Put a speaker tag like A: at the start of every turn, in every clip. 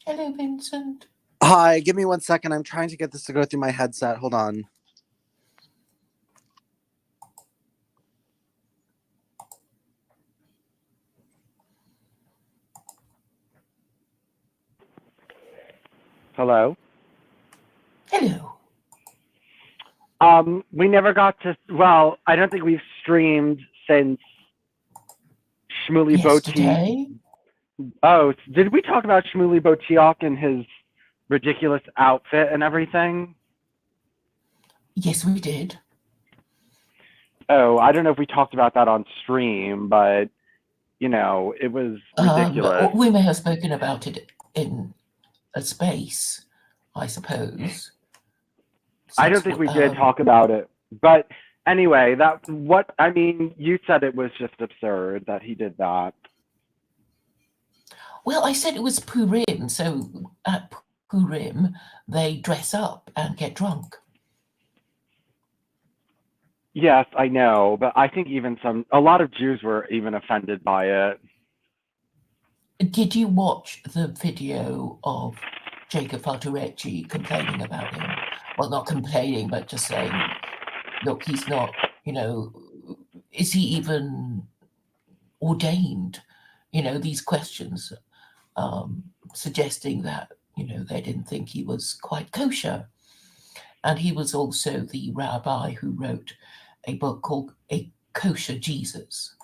A: Hello, Vincent.
B: Hi, give me 1 second. I'm trying to get this to go through my headset. Hold on.
C: Hello.
A: Hello.
C: We never got to. Well, I don't think we've streamed since Shmuley Boteach.
A: Yesterday?
C: Oh, did we talk about Shmuley Boteach and his ridiculous outfit and everything?
A: Yes, we did.
C: Oh, I don't know if we talked about that on stream, but it was ridiculous.
A: We may have spoken about it in a space, I suppose.
C: I don't think we did talk about it, but anyway, you said it was just absurd that he did that.
A: Well, I said it was Purim, so at Purim they dress up and get drunk.
C: Yes, I know, but I think a lot of Jews were even offended by it.
A: Did you watch the video of Jacob Falterecci complaining about him? Well, not complaining, but just saying, look, he's not, is he even ordained? These questions suggesting that, they didn't think he was quite kosher. And he was also the rabbi who wrote a book called A Kosher Jesus.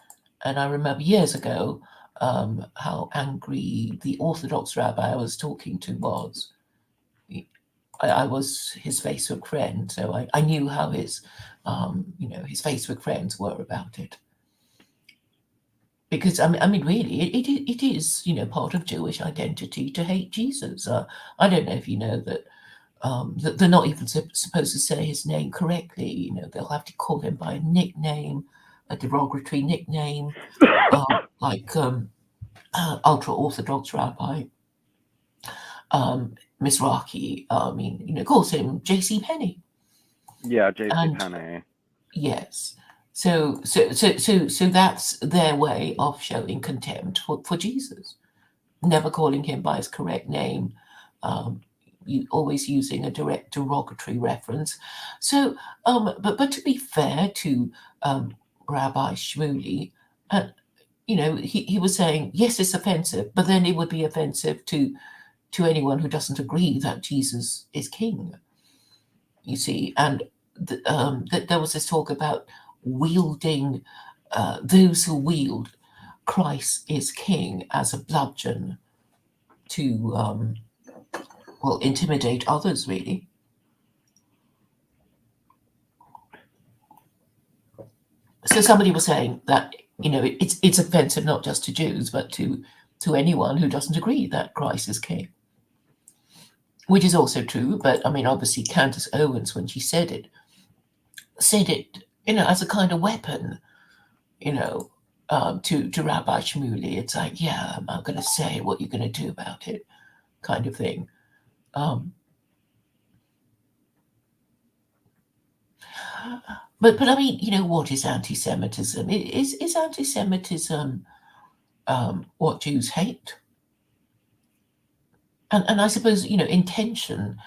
A: And I remember years ago how angry the Orthodox rabbi I was talking to was. I was his Facebook friend, so I knew how his Facebook friends were about it. Because, I mean, really, it is, part of Jewish identity to hate Jesus. I don't know if you know that they're not even supposed to say his name correctly. They'll have to call him by a nickname, a derogatory nickname, like ultra-Orthodox rabbi Mizrahi, calls him J.C. Penney.
C: Yeah, J.C. Penney.
A: Yes. So that's their way of showing contempt for Jesus. Never calling him by his correct name, always using a direct derogatory reference. So, but to be fair to Rabbi Shmuley, he was saying, yes, it's offensive, but then it would be offensive to anyone who doesn't agree that Jesus is king. You see, and there was this talk about wielding those who wield Christ is king as a bludgeon to intimidate others, really. So somebody was saying that it's offensive not just to Jews but to anyone who doesn't agree that Christ is king, which is also true. But I mean, obviously Candace Owens, when she said it as a kind of weapon, to Rabbi Shmuley. It's like, yeah, I'm going to say what you're going to do about it, kind of thing. But I mean, what is anti-Semitism? Is anti-Semitism what Jews hate? And I suppose, intention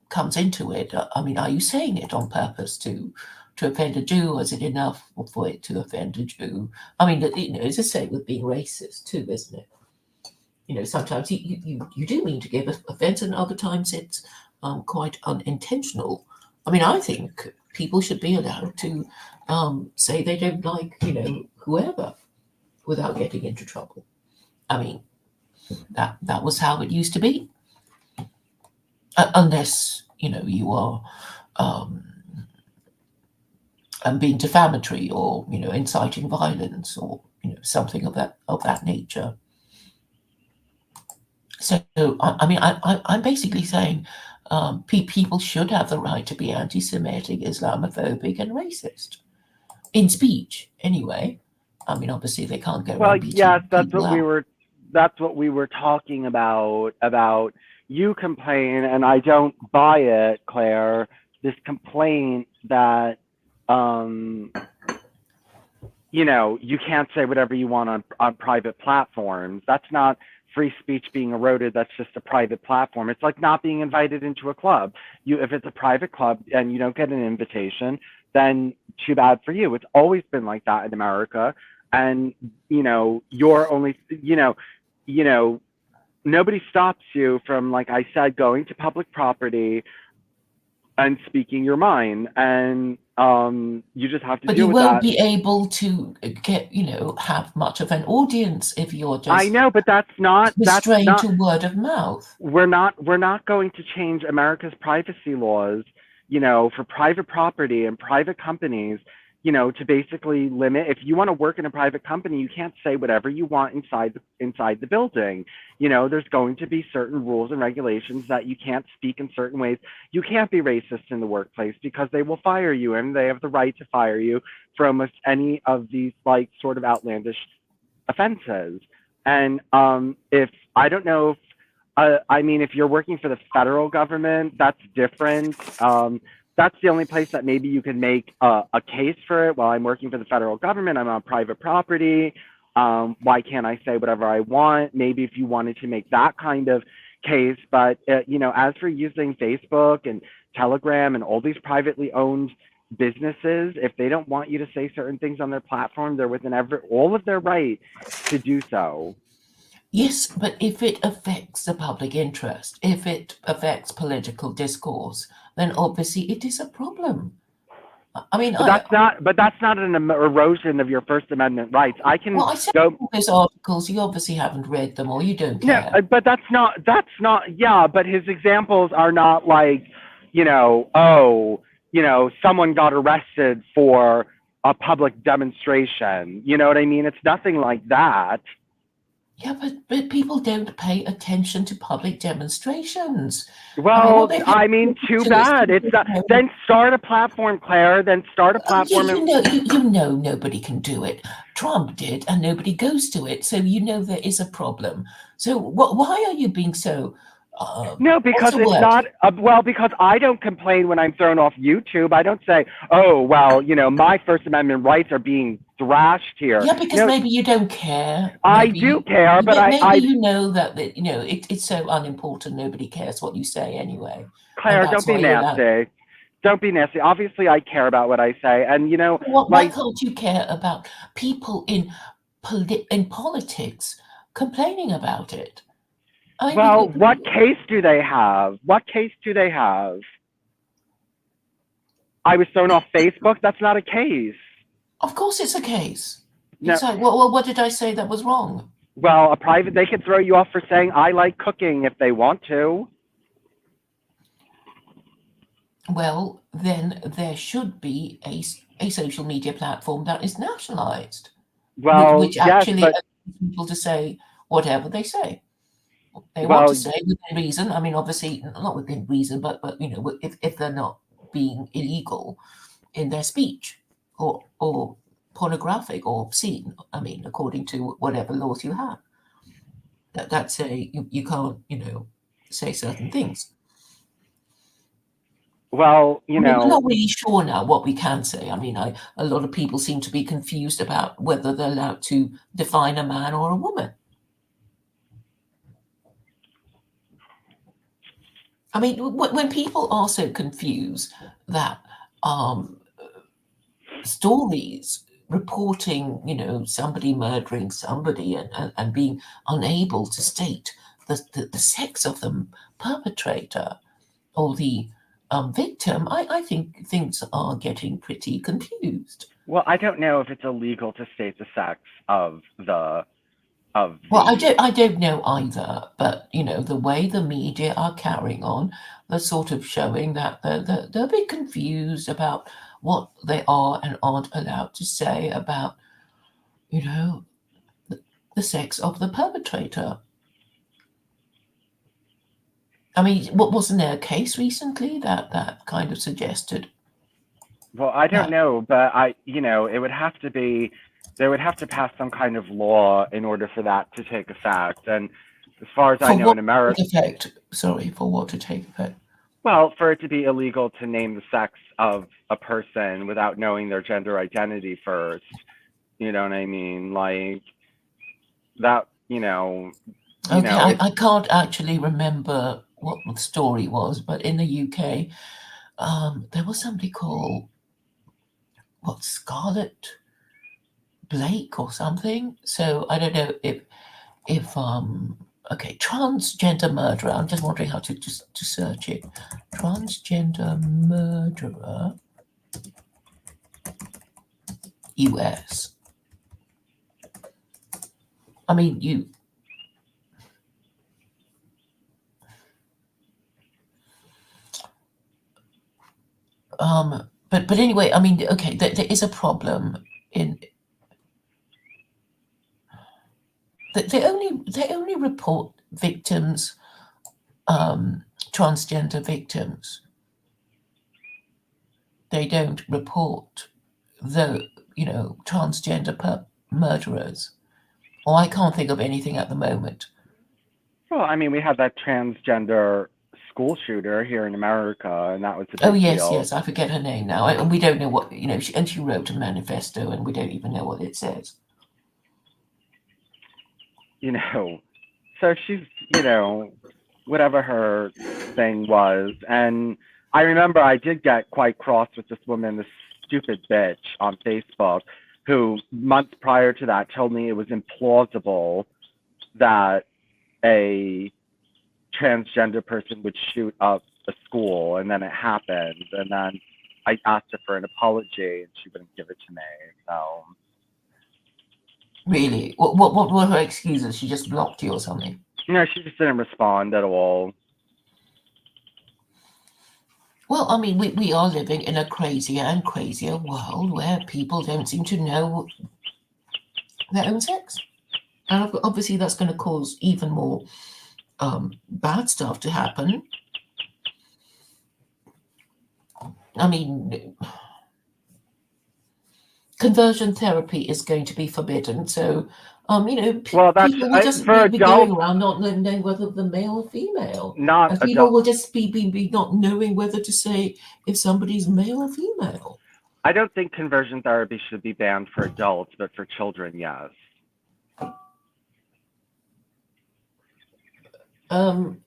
A: comes into it. I mean, are you saying it on purpose to offend a Jew, or is it enough for it to offend a Jew? I mean, it's the same with being racist too, isn't it? Sometimes you do mean to give offense, and other times it's quite unintentional. I mean, I think people should be allowed to say they don't like, whoever, without getting into trouble. I mean, that was how it used to be. Unless, you are being defamatory or, inciting violence or, something of that nature. So, I mean, I'm basically saying people should have the right to be anti-Semitic, Islamophobic, and racist in speech. Anyway, I mean, obviously they can't go.
C: Well, yes, that's what we were talking about. About you complain, and I don't buy it, Claire. This complaint that you can't say whatever you want on private platforms. That's not free speech being eroded. That's just a private platform. It's like not being invited into a club. If it's a private club and you don't get an invitation, then too bad for you. It's always been like that in America. And, you're only, nobody stops you from, like I said, going to public property and speaking your mind. And you just have to
A: But
C: deal
A: you
C: with
A: won't
C: that.
A: be able to get, have much of an audience if you're
C: I
A: just
C: know, but that's not
A: restrained to word of mouth.
C: we're not going to change America's privacy laws, for private property and private companies, to basically limit. If you want to work in a private company, you can't say whatever you want inside the building. There's going to be certain rules and regulations that you can't speak in certain ways. You can't be racist in the workplace because they will fire you, and they have the right to fire you for almost any of these like sort of outlandish offenses. And if I don't know if if you're working for the federal government, that's different. That's the only place that maybe you can make a case for it. Well, I'm working for the federal government. I'm on private property. Why can't I say whatever I want? Maybe if you wanted to make that kind of case. But, as for using Facebook and Telegram and all these privately owned businesses, if they don't want you to say certain things on their platform, they're within all of their right to do so.
A: Yes, but if it affects the public interest, if it affects political discourse, then obviously it is a problem. I mean,
C: But that's not an erosion of your First Amendment rights. I can
A: well, I said
C: go.
A: all those articles, you obviously haven't read them or you don't
C: No,
A: care.
C: but that's not. Yeah, but his examples are not like, someone got arrested for a public demonstration. You know what I mean? It's nothing like that.
A: Yeah, but people don't pay attention to public demonstrations.
C: Well,
A: what
C: too bad. It's then start a platform, Claire. Then start a platform.
A: you know nobody can do it. Trump did, and nobody goes to it. So there is a problem. So why are you being so?
C: No, because it's not. Because I don't complain when I'm thrown off YouTube. I don't say, "Oh, well, my First Amendment rights are being thrashed here."
A: Yeah, because maybe you don't care.
C: I do care, but
A: maybe you know that it's so unimportant. Nobody cares what you say anyway.
C: Claire, don't be nasty. Don't be nasty. Obviously, I care about what I say, and
A: why can't you care about people in politics complaining about it?
C: Well, what case do they have? What case do they have? I was thrown off Facebook. That's not a case.
A: Of course, it's a case.
C: No.
A: It's like, well, what did I say that was wrong?
C: Well, they could throw you off for saying I like cooking if they want to.
A: Well, then there should be a social media platform that is nationalized.
C: Well,
A: which actually allows people to say whatever they say. They want to say within reason. I mean, obviously not within reason, but if they're not being illegal in their speech or pornographic or obscene. I mean, according to whatever laws you have, that say you can't say certain things.
C: Well,
A: we're not really sure now what we can say. I mean, a lot of people seem to be confused about whether they're allowed to define a man or a woman. I mean, when people are so confused that stories reporting, somebody murdering somebody and being unable to state the sex of the perpetrator or the victim, I think things are getting pretty confused.
C: Well, I don't know if it's illegal to state the sex of the.
A: Well, I don't know either, but the way the media are carrying on, they're sort of showing that they're a bit confused about what they are and aren't allowed to say about the sex of the perpetrator. I mean, wasn't there a case recently that kind of suggested?
C: Well, I don't know, but it would have to be. They would have to pass some kind of law in order for that to take effect. And as far as I know, in America,
A: for what to take effect?
C: Well, for it to be illegal to name the sex of a person without knowing their gender identity first. You know what I mean? Like that. You
A: Okay,
C: know, it's
A: I can't actually remember what the story was, but in the UK, there was somebody called what Scarlett Blake or something. So I don't know if okay, transgender murderer. I'm just wondering how to search it. Transgender murderer US. I mean, you. But anyway, I mean, okay, there is a problem in that they only report victims, transgender victims. They don't report the transgender murderers. Or I can't think of anything at the moment.
C: well, I mean, we had that transgender school shooter here in America, and that was a
A: Oh
C: big
A: yes,
C: deal.
A: yes, I forget her name now, and we don't know what and she wrote a manifesto, and we don't even know what it says.
C: You know, so she's, whatever her thing was. And I remember I did get quite cross with this woman, this stupid bitch on Facebook, who months prior to that told me it was implausible that a transgender person would shoot up a school, and then it happened. And then I asked her for an apology, and she wouldn't give it to me. So,
A: Really, what were her excuses? She just blocked you or something?
C: she just didn't respond at all.
A: Well, I mean, we are living in a crazier and crazier world where people don't seem to know their own sex. And obviously, that's going to cause even more bad stuff to happen. I mean, conversion therapy is going to be forbidden. So,
C: Well, that's
A: people will just
C: for
A: be going
C: adults,
A: around not knowing whether the male or female.
C: not
A: And people
C: adult.
A: will just be not knowing whether to say if somebody's male or female.
C: I don't think conversion therapy should be banned for adults, but for children, yes.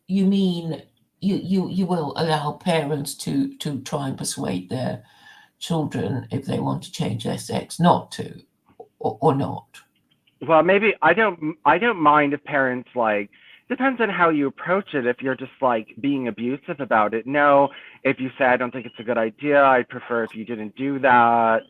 A: You mean you will allow parents to try and persuade their children if they want to change their sex not to, or not?
C: Well, maybe I don't mind if parents, like, depends on how you approach it. If you're just like being abusive about it, no. If you say I don't think it's a good idea, I'd prefer if you didn't do that.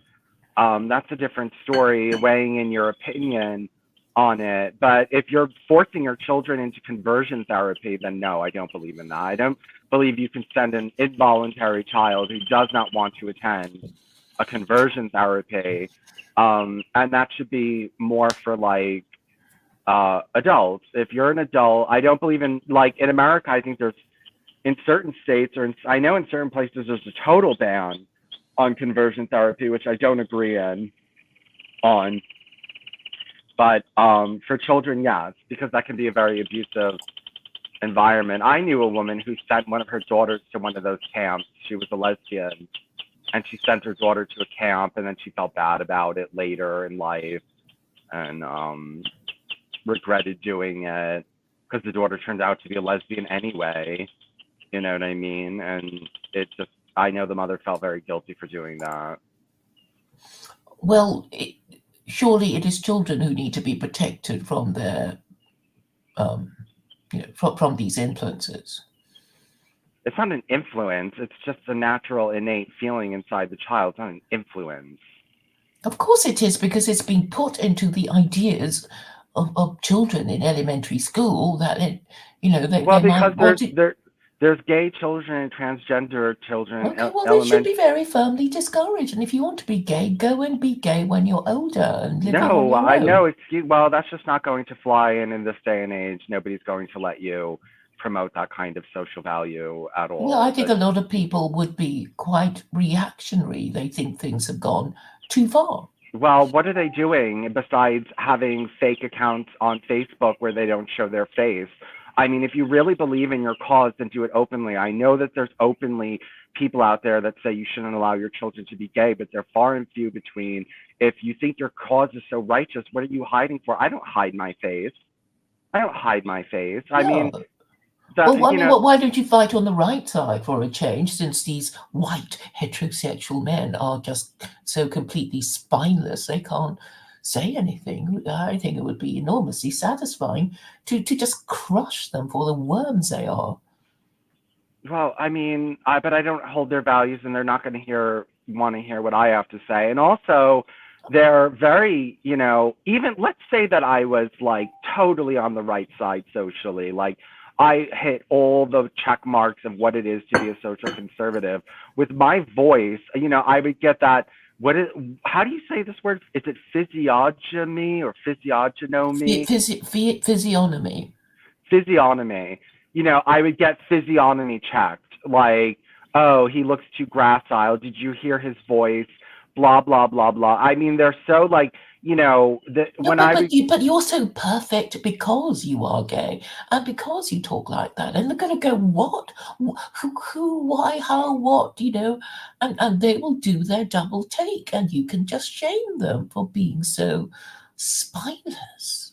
C: That's a different story, weighing in your opinion on it. But if you're forcing your children into conversion therapy, then no, I don't believe in that. I don't believe you can send an involuntary child who does not want to attend a conversion therapy. And that should be more for like adults. If you're an adult, I don't believe in, like, in America, I think there's, in certain states, I know in certain places there's a total ban on conversion therapy, which I don't agree on. But for children, yes, because that can be a very abusive environment. I knew a woman who sent one of her daughters to one of those camps. She was a lesbian, and she sent her daughter to a camp, and then she felt bad about it later in life, and regretted doing it because the daughter turned out to be a lesbian anyway. You know what I mean? And it just, I know the mother felt very guilty for doing that.
A: Well, surely it is children who need to be protected from their from these influences.
C: It's not an influence. It's just a natural, innate feeling inside the child. It's not an influence.
A: Of course it is, because it's been put into the ideas of children in elementary school that
C: Well,
A: they
C: because
A: might want to.
C: there's gay children and transgender children
A: Okay, well, they should
C: element.
A: be very firmly discouraged. And if you want to be gay, go and be gay when you're older and living on
C: No,
A: your
C: I know.
A: own.
C: Excuse. Well, that's just not going to fly in this day and age. Nobody's going to let you promote that kind of social value at
A: Well, I
C: all.
A: think a lot of people would be quite reactionary. They think things have gone too far.
C: Well, what are they doing besides having fake accounts on Facebook where they don't show their face? I mean, if you really believe in your cause, then do it openly. I know that there's openly people out there that say you shouldn't allow your children to be gay, but they're far and few between. If you think your cause is so righteous, what are you hiding for? I don't hide my face. I don't hide my face. I
A: Yeah.
C: mean,
A: Well, I
C: you
A: mean,
C: know,
A: why don't you fight on the right side for a change, since these white heterosexual men are just so completely spineless they can't say anything? I think it would be enormously satisfying to just crush them for the worms they are.
C: well, I mean, but I don't hold their values, and they're not going to want to hear what I have to say. And also, they're very, even let's say that I was like totally on the right side socially, like I hit all the check marks of what it is to be a social conservative. With my voice, I would get that. How do you say this word? Is it physiognomy or physiognomy?
A: Physiognomy.
C: Physiognomy. I would get physiognomy checked. Like, oh, he looks too gracile. Did you hear his voice? Blah blah blah blah. I mean, they're so like,
A: No,
C: when I was
A: but you're so perfect because you are gay and because you talk like that, and they're going to go, what, who, why, how, what, and they will do their double take, and you can just shame them for being so spineless.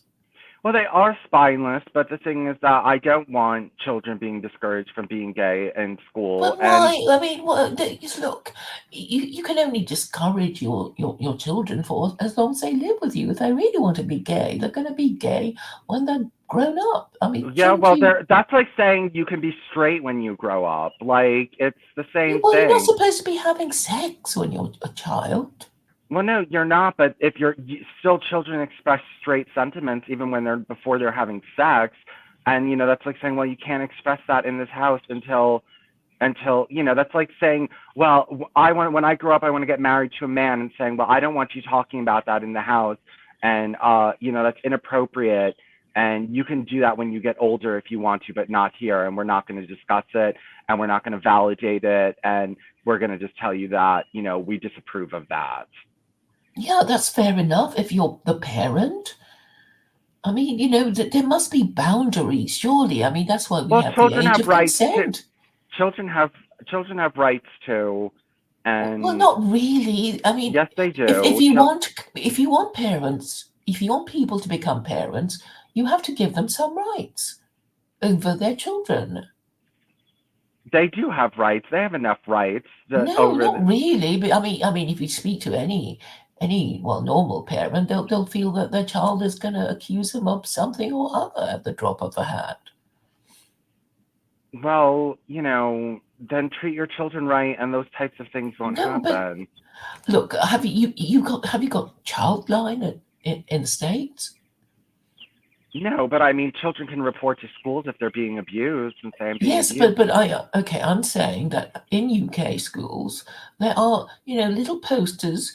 C: well, they are spineless, but the thing is that I don't want children being discouraged from being gay in school.
A: But
C: And
A: why? I mean, look, you can only discourage your children for as long as they live with you. If they really want to be gay, they're going to be gay when they're grown up. I mean,
C: yeah,
A: shouldn't
C: well,
A: you?
C: that's like saying you can be straight when you grow up. Like, it's the same
A: Well, you're not
C: thing.
A: supposed to be having sex when you're a child.
C: Well, no, you're not. But if still, children express straight sentiments even when before they're having sex, and that's like saying, well, you can't express that in this house until that's like saying, well, when I grow up, I want to get married to a man, and saying, well, I don't want you talking about that in the house, and that's inappropriate. And you can do that when you get older if you want to, but not here. And we're not going to discuss it, and we're not going to validate it, and we're going to just tell you that we disapprove of that.
A: Yeah, that's fair enough if you're the parent. I mean, there must be boundaries, surely. I mean, that's why we
C: Well,
A: have the
C: children
A: age
C: have
A: of
C: rights to.
A: consent.
C: Children have children have rights too,
A: Well,
C: and
A: not really. I mean,
C: yes, they
A: if
C: do.
A: you want parents, if you want people to become parents, you have to give them some rights over their children.
C: They do have rights. They have enough rights
A: No,
C: over
A: not really. But I mean, if you speak to any normal parent, they'll feel that their child is going to accuse them of something or other at the drop of a hat.
C: well, then treat your children right, and those types of things won't
A: No, but
C: happen.
A: look, have you got Childline in the States?
C: No, but I mean, children can report to schools if they're being abused and say I'm being
A: Yes,
C: abused.
A: I'm saying that in UK schools there are little posters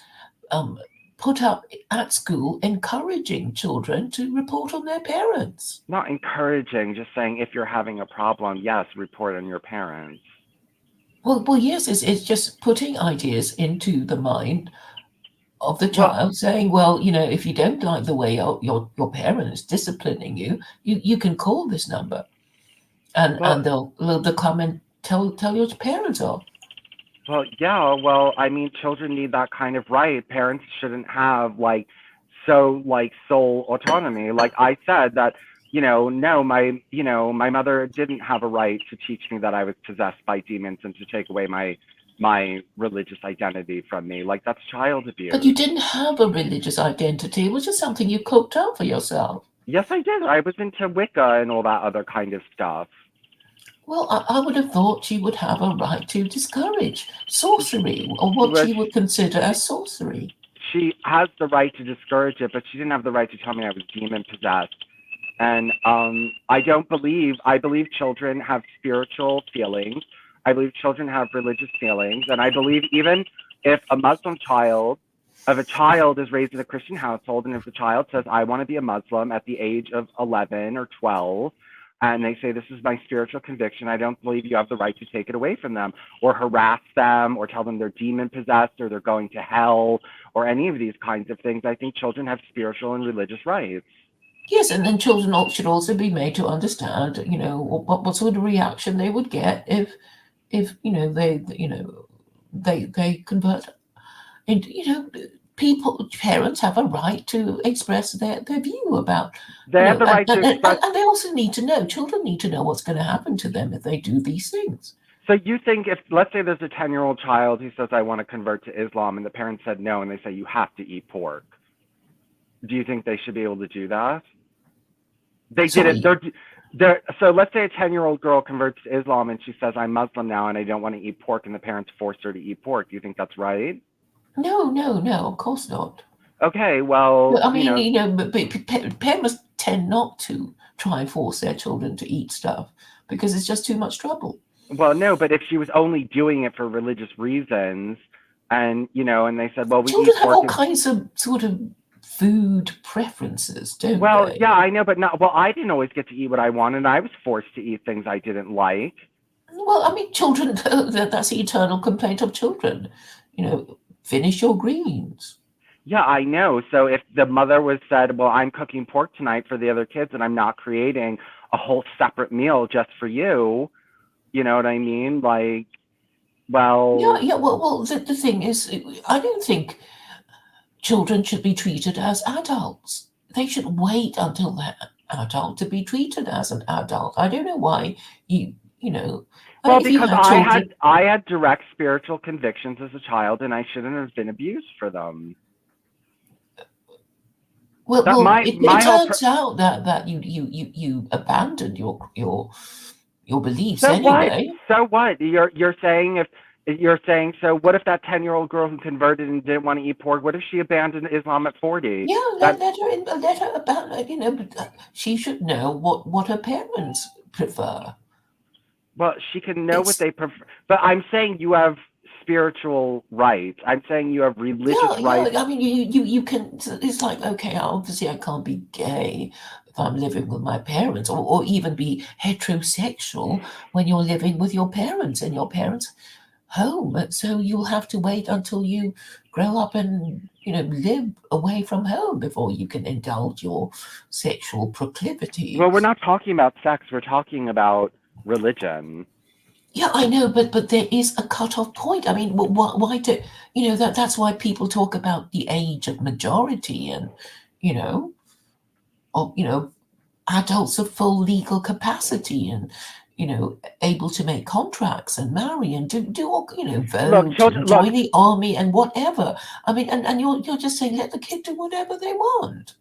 A: um, put up at school encouraging children to report on their parents.
C: Not encouraging, just saying if you're having a problem, yes, report on your parents.
A: Well, yes, it's just putting ideas into the mind of the
C: Well,
A: child, saying, well, if you don't like the way your parent is disciplining you can call this number, and
C: well,
A: they'll come and tell your parents off.
C: Well, yeah, well, I mean, children need that kind of right. Parents shouldn't have sole autonomy. Like I said that, no, my mother didn't have a right to teach me that I was possessed by demons and to take away my religious identity from me. Like that's child
A: But you
C: abuse.
A: didn't have a religious identity. It was just something you cooked up for yourself.
C: Yes, I did. I was into Wicca and all that other kind of stuff.
A: Well, I would have thought she would have a right to discourage sorcery, or what
C: Which
A: she would consider
C: she,
A: as sorcery.
C: she has the right to discourage it, but she didn't have the right to tell me I was demon possessed. And I believe children have spiritual feelings. I believe children have religious feelings. And I believe even if a child is raised in a Christian household, and if the child says, I want to be a Muslim at the age of 11 or 12, and they say, this is my spiritual conviction, I don't believe you have the right to take it away from them or harass them or tell them they're demon possessed or they're going to hell or any of these kinds of things. I think children have spiritual and religious rights.
A: Yes, and then children should also be made to understand, what sort of reaction they would get if they convert. And parents have a right to express their view about,
C: They have the right to
A: and
C: express.
A: they also need to know, children need to know what's going to happen to them if they do these things.
C: So you think if, let's say there's a 10-year-old child who says, I want to convert to Islam, and the parents said no, and they say you have to eat pork, do you think they should be able to do that? They did it. So let's say a 10-year-old girl converts to Islam and she says, I'm Muslim now and I don't want to eat pork, and the parents force her to eat pork. Do you think that's right?
A: No, of course not.
C: Okay, well,
A: I mean, but parents tend not to try and force their children to eat stuff because it's just too much trouble.
C: Well, no, but if she was only doing it for religious reasons, and and they said, well, we
A: children
C: eat
A: have
C: pork.
A: all kinds of sort of food preferences, don't they?
C: Well, yeah, I know, but not. Well, I didn't always get to eat what I wanted. I was forced to eat things I didn't like.
A: Well, I mean, children, that's the eternal complaint of children. Finish your greens.
C: Yeah, I know. So if the mother was said, well, I'm cooking pork tonight for the other kids and I'm not creating a whole separate meal just for you, you know what I mean? Like, well...
A: Yeah, well, the thing is, I don't think children should be treated as adults. They should wait until they're adult to be treated as an adult. I don't know why
C: Well, because I had direct spiritual convictions as a child, and I shouldn't have been abused for them.
A: Well, it turns out that you abandoned your beliefs anyway.
C: So what? You're saying so what if that 10-year-old girl who converted and didn't want to eat pork, what if she abandoned Islam at 40?
A: Yeah, let her abandon. She should know what her parents prefer.
C: Well, she can know what they prefer, but I'm saying you have spiritual rights. I'm saying you have religious rights.
A: I mean, you can. It's like, okay, obviously I can't be gay if I'm living with my parents, or even be heterosexual when you're living with your parents in your parents' home. So you'll have to wait until you grow up and live away from home before you can indulge your sexual proclivities.
C: Well, we're not talking about sex. We're talking about religion.
A: Yeah, I know, but there is a cutoff point. I mean, why do that's why people talk about the age of majority and adults of full legal capacity and able to make contracts and marry and do all vote, join the army and whatever. I mean, and you're just saying let the kid do whatever they want.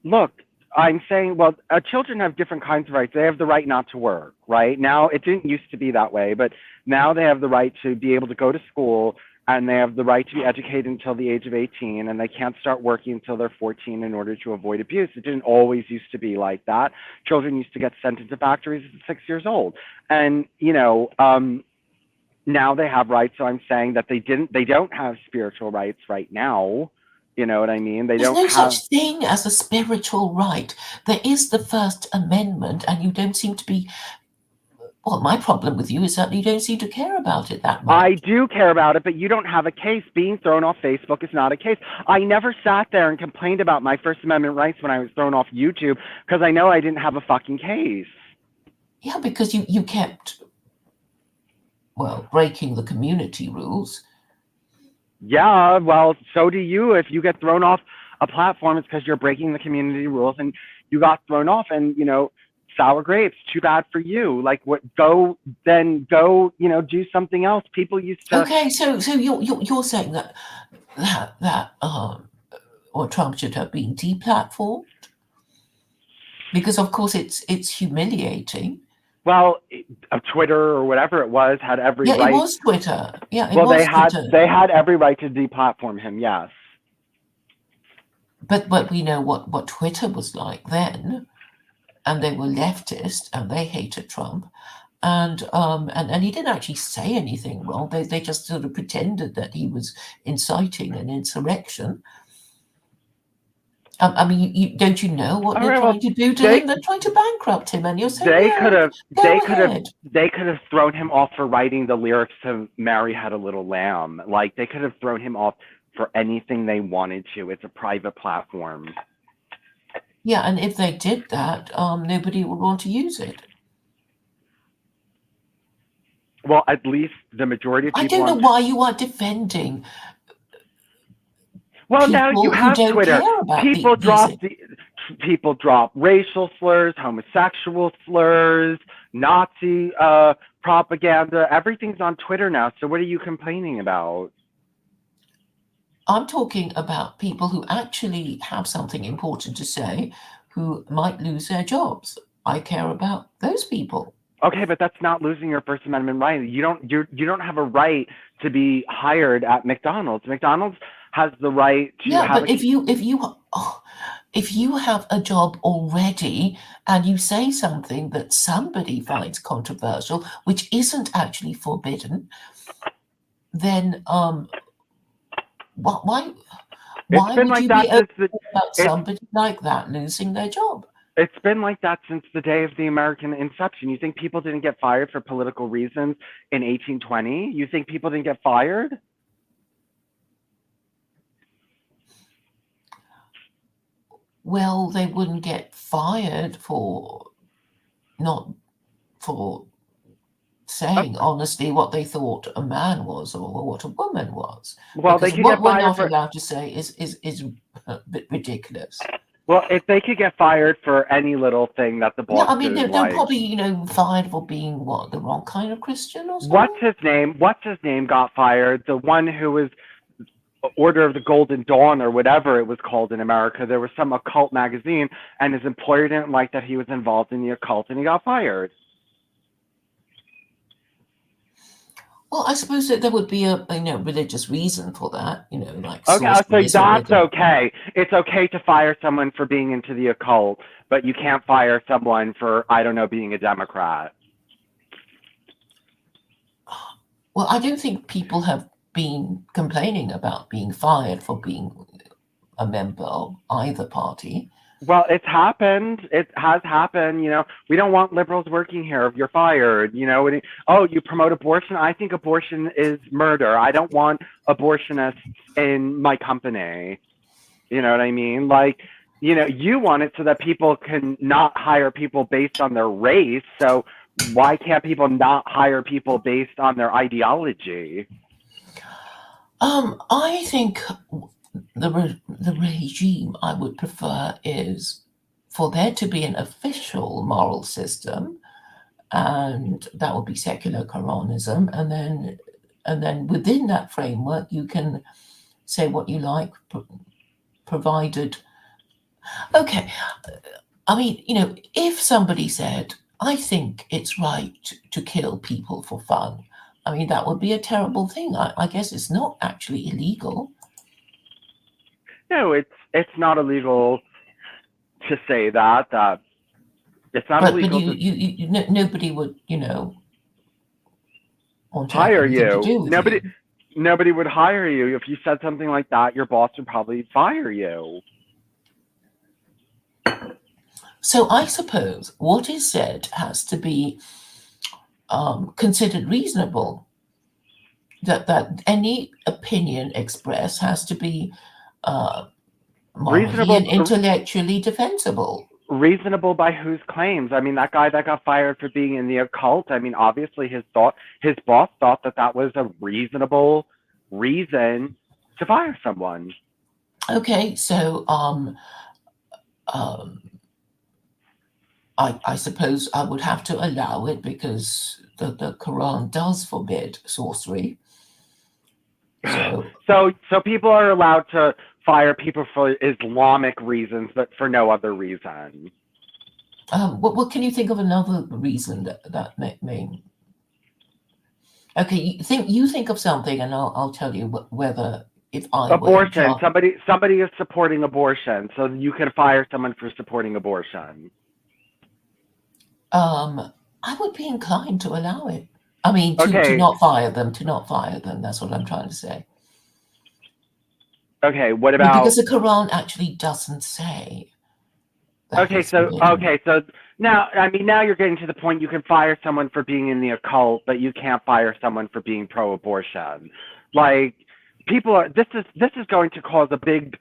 C: Look, I'm saying, well, children have different kinds of rights. They have the right not to work, right? Now, it didn't used to be that way, but now they have the right to be able to go to school, and they have the right to be educated until the age of 18, and they can't start working until they're 14 in order to avoid abuse. It didn't always used to be like that. Children used to get sent into factories at 6 years old. And, now they have rights, so I'm saying that they don't have spiritual rights right now. You know what I mean? There's
A: no such thing as a spiritual right. There is the First Amendment, and you don't seem to be... Well, my problem with you is that you don't seem to care about it that much.
C: I do care about it, but you don't have a case. Being thrown off Facebook is not a case. I never sat there and complained about my First Amendment rights when I was thrown off YouTube because I know I didn't have a fucking case.
A: Yeah, because you kept, breaking the community rules.
C: Yeah, well, so do you. If you get thrown off a platform, it's because you're breaking the community rules and you got thrown off, and, sour grapes, too bad for you. Like, go, do something else. People used to...
A: Okay, so you're saying that Trump should have been deplatformed? Because, of course, it's humiliating.
C: Well, Twitter or whatever it was had every right.
A: Yeah, it was Twitter. Yeah,
C: Twitter. They had every right to deplatform him. Yes.
A: But we know what Twitter was like then, and they were leftist and they hated Trump, and he didn't actually say anything wrong. They just sort of pretended that he was inciting an insurrection. I mean, don't you know what they're trying to do to him? They're trying to bankrupt him, and you're saying they could have
C: thrown him off for writing the lyrics to "Mary Had a Little Lamb." Like, they could have thrown him off for anything they wanted to. It's a private platform.
A: Yeah, and if they did that, nobody would want to use it.
C: Well, at least the majority of people...
A: I don't know why you are defending
C: Well, now you
A: people who
C: have
A: don't
C: Twitter.
A: care about
C: People
A: these.
C: people drop racial slurs, homosexual slurs, Nazi propaganda. Everything's on Twitter now. So what are you complaining about?
A: I'm talking about people who actually have something important to say, who might lose their jobs. I care about those people.
C: Okay, but that's not losing your First Amendment right. You don't have a right to be hired at McDonald's. McDonald's has the right to
A: Yeah,
C: have
A: but if you have a job already and you say something that somebody finds controversial, which isn't actually forbidden, then why
C: It's been
A: would
C: like
A: you be
C: that
A: okay
C: since
A: about
C: it's
A: somebody like that losing their job?
C: it's been like that since the day of the American inception. You think people didn't get fired for political reasons in 1820? You think people didn't get fired?
A: Well, they wouldn't get fired for not for saying honestly what they thought a man was or what a woman was.
C: Well, they
A: Because
C: could
A: what
C: get
A: we're
C: fired
A: not
C: for
A: allowed to say is a bit ridiculous.
C: well, if they could get fired for any little thing that the
A: Yeah,
C: boss
A: I mean,
C: didn't
A: they're
C: like.
A: probably, fired for being what, the wrong kind of Christian or
C: What's
A: something?
C: his name? What's his name got fired? The one who was Order of the Golden Dawn or whatever it was called in America. There was some occult magazine, and his employer didn't like that he was involved in the occult, and he got fired.
A: Well, I suppose that there would be a religious reason for that, like
C: Okay, so
A: sorcery or
C: that's okay. It's okay to fire someone for being into the occult, but you can't fire someone for, I don't know, being a Democrat.
A: Well, I don't think people have been complaining about being fired for being a member of either party.
C: Well, it's happened. It has happened. We don't want liberals working here. If you're fired, oh, you promote abortion. I think abortion is murder. I don't want abortionists in my company. You know what I mean? Like, you want it so that people can not hire people based on their race. So why can't people not hire people based on their ideology?
A: I think the regime I would prefer is for there to be an official moral system, and that would be secular Quranism, and then within that framework you can say what you like, provided. Okay, I mean, if somebody said, "I think it's right to kill people for fun," I mean, that would be a terrible thing. I guess it's not actually illegal.
C: No, it's not illegal to say that. It's not
A: But
C: illegal
A: you nobody would, want to have
C: hire
A: anything to
C: you.
A: do with you.
C: Nobody would hire you if you said something like that. Your boss would probably fire you.
A: So I suppose what is said has to be considered reasonable. That any opinion expressed has to be morally
C: Reasonable,
A: and intellectually defensible.
C: reasonable by whose claims? I mean, that guy that got fired for being in the occult. I mean, obviously his boss thought that was a reasonable reason to fire someone.
A: Okay, so I suppose I would have to allow it because the Quran does forbid sorcery.
C: So people are allowed to fire people for Islamic reasons, but for no other reason.
A: What can you think of another reason that may? Okay, you think of something, and I'll tell you whether if I
C: abortion. Somebody is supporting abortion, so you can fire someone for supporting abortion.
A: I would be inclined to allow it. I mean, to not fire them. To not fire them. That's what I'm trying to say.
C: Okay, what about?
A: Because the Quran actually doesn't say.
C: Okay, so now you're getting to the point you can fire someone for being in the occult, but you can't fire someone for being pro-abortion. Like, this is going to cause a big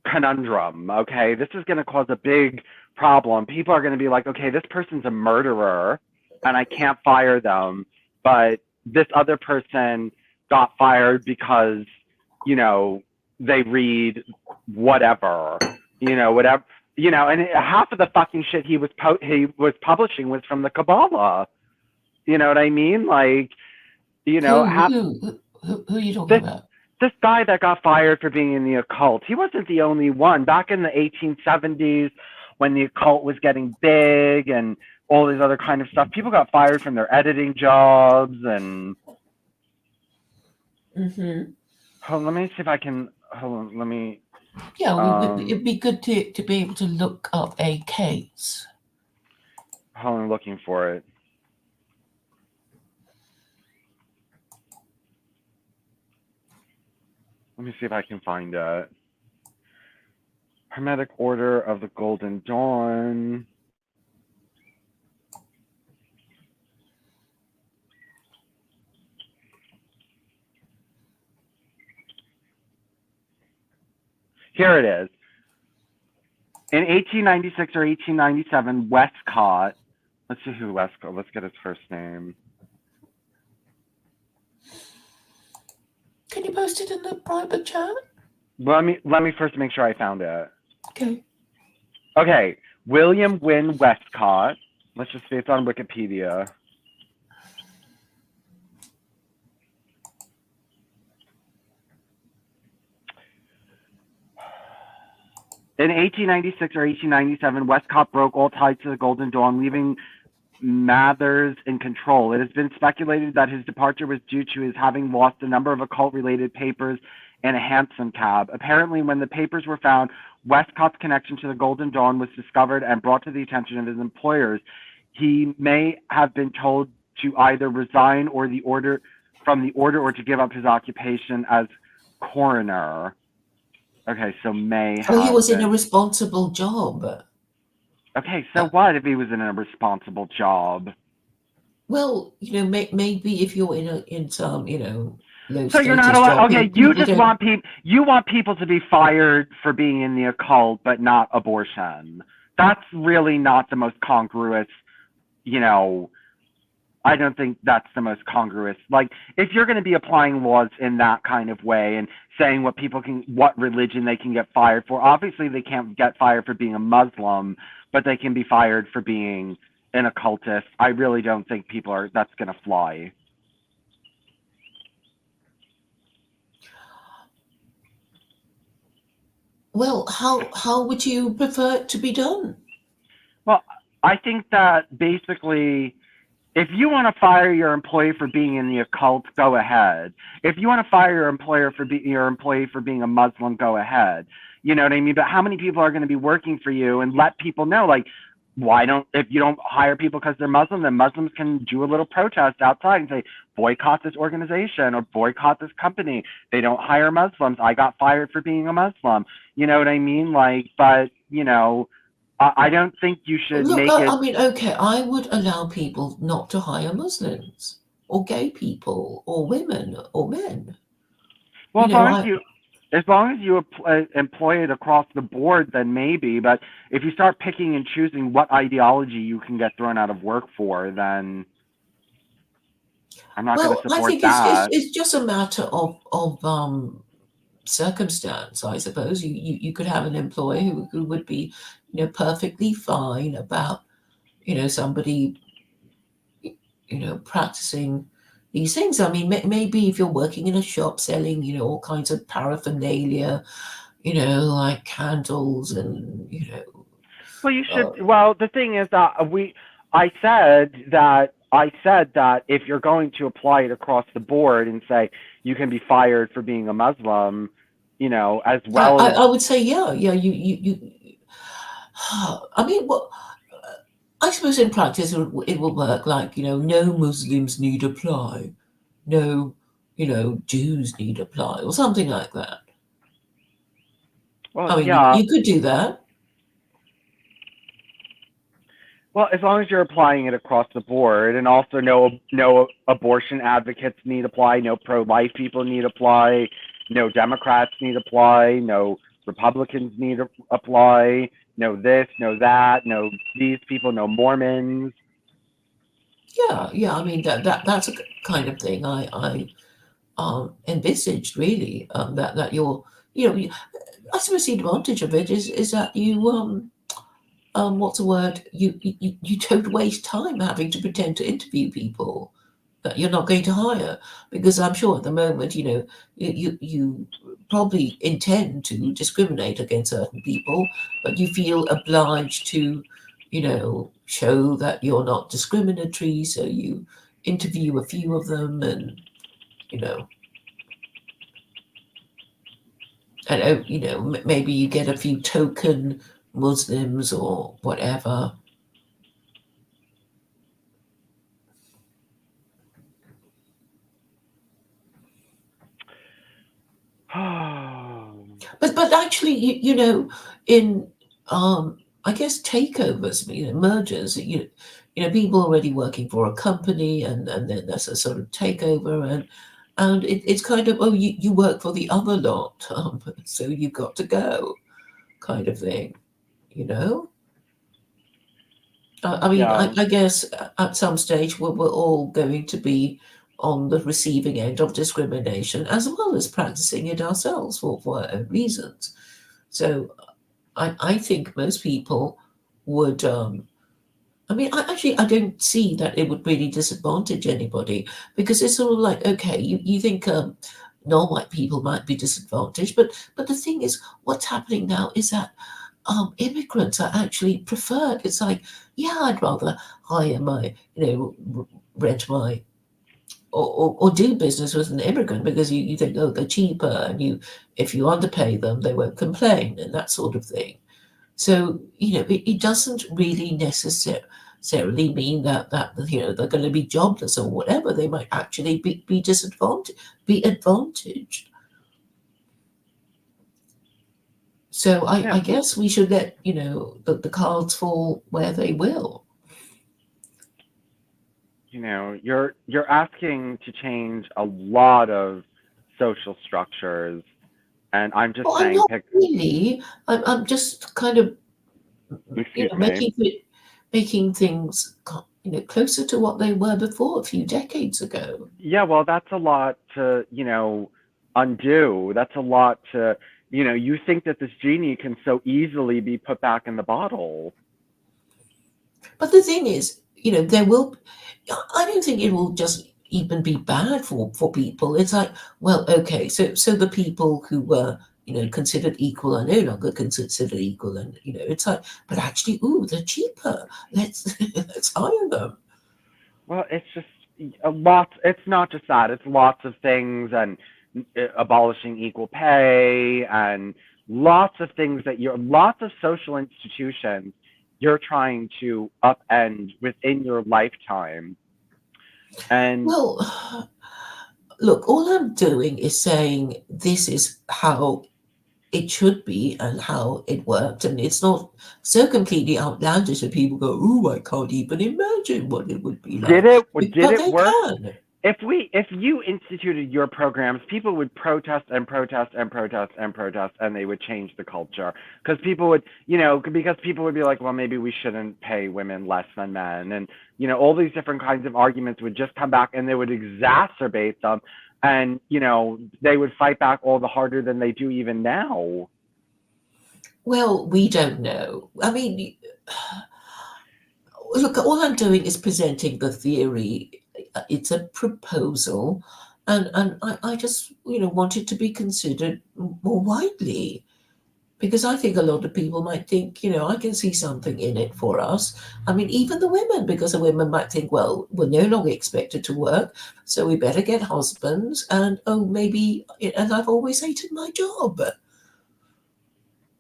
C: conundrum. Okay, this is going to cause a big problem. People are going to be like, okay, this person's a murderer, and I can't fire them, but this other person got fired because they read whatever, whatever, and half of the fucking shit he was publishing was from the Kabbalah. You know what I mean? Like,
A: Who are you talking about?
C: This guy that got fired for being in the occult, he wasn't the only one. Back in the 1870s, when the occult was getting big and all this other kind of stuff, people got fired from their editing jobs. And let me see if I can. Hold on, let me.
A: Yeah, it'd be good to be able to look up a case.
C: Hold on, I'm looking for it. Let me see if I can find it. Hermetic Order of the Golden Dawn. Here it is. In 1896 or 1897, Westcott. Let's see who Westcott. Let's get his first name.
A: Can you post it in the private chat?
C: Let me first make sure I found it.
A: Okay.
C: Okay, William Wynne Westcott. Let's just see, it's on Wikipedia. In 1896 or 1897, Westcott broke all ties to the Golden Dawn, leaving Mathers in control. It has been speculated that his departure was due to his having lost a number of occult-related papers and a hansom cab. Apparently, when the papers were found, Westcott's connection to the Golden Dawn was discovered and brought to the attention of his employers. He may have been told to either resign or from the order or to give up his occupation as coroner. Okay, so may have
A: he was
C: been.
A: in a responsible job.
C: Okay, so what if he was in a responsible job?
A: Well, maybe if you're in some, low
C: So you're not allowed. Okay, you want people to be fired for being in the occult, but not abortion. That's really not the most congruous. I don't think that's the most congruous. Like, if you're going to be applying laws in that kind of way and saying what religion they can get fired for, obviously they can't get fired for being a Muslim, but they can be fired for being an occultist. I really don't think that's going to fly.
A: Well, how would you prefer it to be done?
C: Well, I think that basically, if you want to fire your employee for being in the occult, go ahead. If you want to fire your employee for being a Muslim, go ahead. You know what I mean? But how many people are going to be working for you? And let people know, like, if you don't hire people because they're Muslim, then Muslims can do a little protest outside and say, boycott this organization or boycott this company. They don't hire Muslims. I got fired for being a Muslim. You know what I mean? Like, but, I don't think you should make it.
A: I mean, okay, I would allow people not to hire Muslims or gay people or women or men.
C: Well, as long as you employ it across the board, then maybe. But if you start picking and choosing what ideology you can get thrown out of work for, then I'm not going to support that.
A: It's just a matter of circumstance, I suppose. You could have an employee who would be, perfectly fine about, somebody, practicing these things. I mean, maybe if you're working in a shop selling, all kinds of paraphernalia, like candles and,
C: Well, you should. Well, the thing is that I said that if you're going to apply it across the board and say you can be fired for being a Muslim, as well.
A: I would say, yeah. You. I mean, well, I suppose in practice it will work like, no Muslims need apply, no, Jews need apply, or something like that.
C: Well,
A: I mean,
C: yeah.
A: you could do that.
C: Well, as long as you're applying it across the board, and also no abortion advocates need apply, no pro-life people need apply, no Democrats need apply, no Republicans need apply, no this, no that, no these people, no Mormons.
A: Yeah. I mean, that's a kind of thing I envisaged, really, that you're I suppose the advantage of it is that what's the word? You don't waste time having to pretend to interview people that you're not going to hire, because I'm sure at the moment, you probably intend to discriminate against certain people, but you feel obliged to, show that you're not discriminatory, so you interview a few of them, and you know, maybe you get a few token Muslims or whatever. But actually, in I guess takeovers, mergers, people already working for a company, and then there's a sort of takeover, and it's kind of, oh, you work for the other lot, so you've got to go, kind of thing, you know. I mean,
C: Yeah.
A: I guess at some stage we're all going to be on the receiving end of discrimination, as well as practicing it ourselves for our own reasons. So I think most people would. I mean, I don't see that it would really disadvantage anybody, because it's sort of like, okay, you think non-white people might be disadvantaged, but the thing is, what's happening now is that immigrants are actually preferred. It's like, yeah, I'd rather hire my, rent my, or do business with an immigrant, because you think, oh, they're cheaper, and if you underpay them, they won't complain, and that sort of thing. So, it doesn't really necessarily mean that they're going to be jobless or whatever. They might actually be disadvantaged, be advantaged. So
C: Yeah.
A: I guess we should let, the cards fall where they will.
C: You're asking to change a lot of social structures, and I'm just
A: Well, I'm
C: saying
A: not
C: pick.
A: really. I'm just kind of,
C: Excuse me.
A: making things, closer to what they were before a few decades ago.
C: Yeah, well, that's a lot to, undo. That's a lot to, you think that this genie can so easily be put back in the bottle.
A: But the thing is, there will. I don't think it will just even be bad for people. It's like, well, okay, so the people who were, considered equal are no longer considered equal, and it's like, but actually, ooh, they're cheaper. Let's let's hire them.
C: Well, it's just a lot. It's not just that. It's lots of things, and abolishing equal pay, and lots of things lots of social institutions you're trying to upend within your lifetime. And
A: Well, look, all I'm doing is saying this is how it should be and how it worked, and it's not so completely outlandish that people go, "Ooh, I can't even imagine what it would be like,"
C: did
A: but
C: it
A: they
C: work?
A: can.
C: If you instituted your programs, people would protest and protest and protest and protest, and they would change the culture, because people would be like, well, maybe we shouldn't pay women less than men, and all these different kinds of arguments would just come back, and they would exacerbate them, and they would fight back all the harder than they do even now.
A: Well, we don't know. I mean, look, all I'm doing is presenting the theory. It's a proposal, and I just want it to be considered more widely. Because I think a lot of people might think, I can see something in it for us. I mean, even the women, because the women might think, well, we're no longer expected to work, so we better get husbands. And oh, maybe, and I've always hated my job.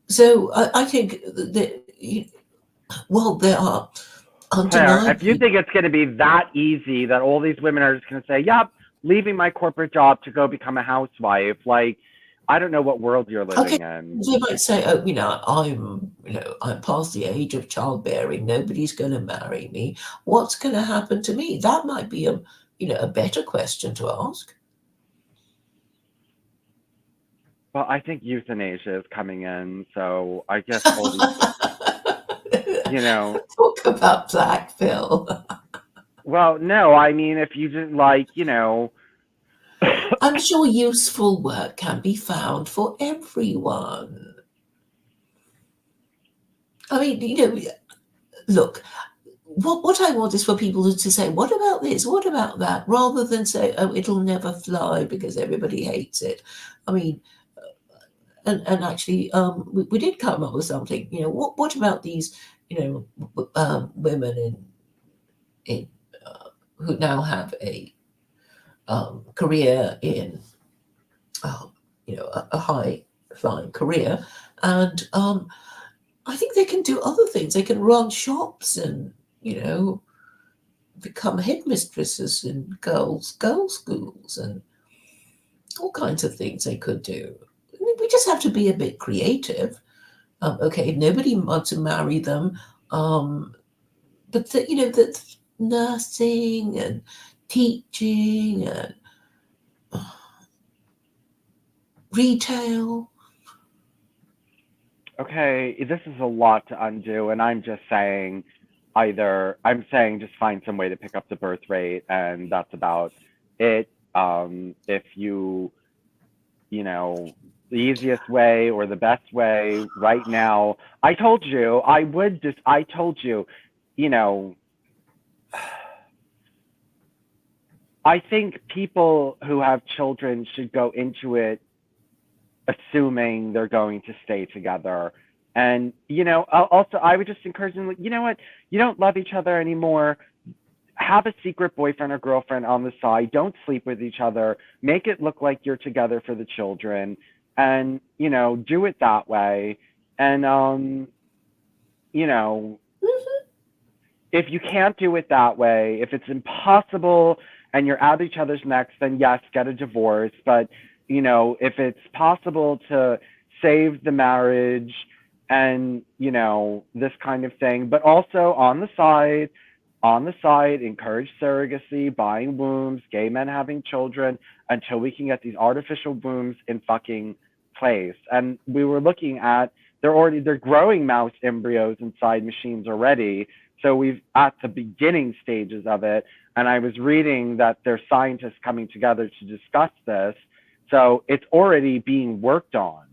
A: So I think that, well, there are
C: Claire, if you
A: undeniably.
C: think it's going to be that easy that all these women are just going to say, yep, leaving my corporate job to go become a housewife, like, I don't know what world you're
A: Okay,
C: living in.
A: they might say, oh, I'm past the age of childbearing. Nobody's going to marry me. What's going to happen to me? That might be a better question to ask.
C: Well, I think euthanasia is coming in, so I guess all these, you know,
A: Talk about black Phil.
C: well, no, I mean, if you didn't like,
A: I'm sure useful work can be found for everyone. I mean, look, what I want is for people to say, what about this? What about that? Rather than say, oh, it'll never fly because everybody hates it. I mean, and actually, we did come up with something. What about these, women in who now have a career in, a high flying career, and I think they can do other things. They can run shops and become headmistresses in girls' schools and all kinds of things they could do. We just have to be a bit creative. Okay, nobody wants to marry them, but the nursing and teaching and retail.
C: Okay, this is a lot to undo, and I'm just saying I'm saying just find some way to pick up the birth rate, and that's about it. If the easiest way or the best way right now, I told you, you know, I think people who have children should go into it assuming they're going to stay together. And, also, I would just encourage them, like, you know what? You don't love each other anymore. Have a secret boyfriend or girlfriend on the side. Don't sleep with each other. Make it look like you're together for the children. And, do it that way. And, if you can't do it that way, if it's impossible and you're at each other's necks, then yes, get a divorce. But, if it's possible to save the marriage and, this kind of thing, but also on the side, encourage surrogacy, buying wombs, gay men having children until we can get these artificial wombs in fucking place. And we were looking at, they're growing mouse embryos inside machines already. So we've at the beginning stages of it. And I was reading that there's scientists coming together to discuss this. So it's already being worked on.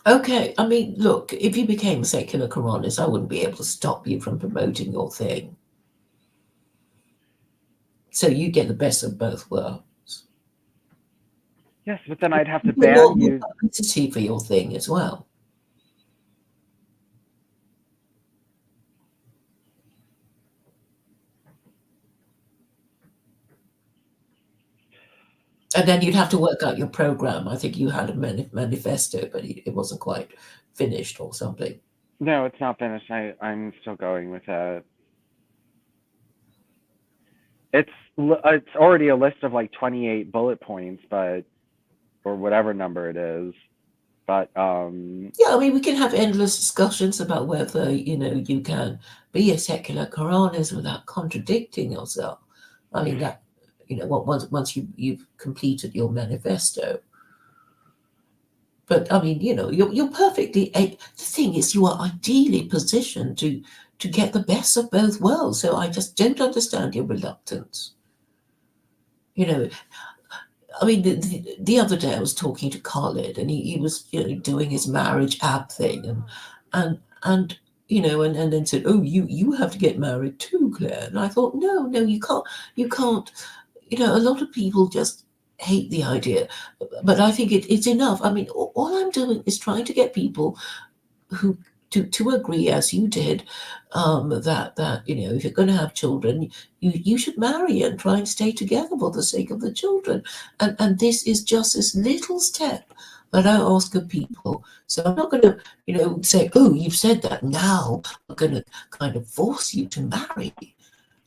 A: Okay, I mean, look, if you became a secular Quranist, I wouldn't be able to stop you from promoting your thing. So you get the best of both worlds.
C: Yes, but then I'd have to ban you.
A: Publicity for your thing as well. And then you'd have to work out your program. I think you had a manifesto, but it wasn't quite finished or something.
C: No, it's not finished. I'm still going with it. It's already a list of like 28 bullet points, or whatever number it is. But
A: yeah, I mean, we can have endless discussions about whether you can be a secular Quranist without contradicting yourself. I mean that once you've completed your manifesto. But I mean, you're perfectly. The thing is, you are ideally positioned to get the best of both worlds. So I just don't understand your reluctance. I mean, the other day I was talking to Khalid, and he was doing his marriage app thing, and then said, "Oh, you have to get married too, Claire." And I thought, no, you can't. A lot of people just hate the idea, but I think it's enough. I mean, all I'm doing is trying to get people who to agree, as you did, that if you're going to have children, you should marry and try and stay together for the sake of the children, and this is just this little step that I ask of people. So I'm not going to say, oh, you've said that, now I'm going to kind of force you to marry.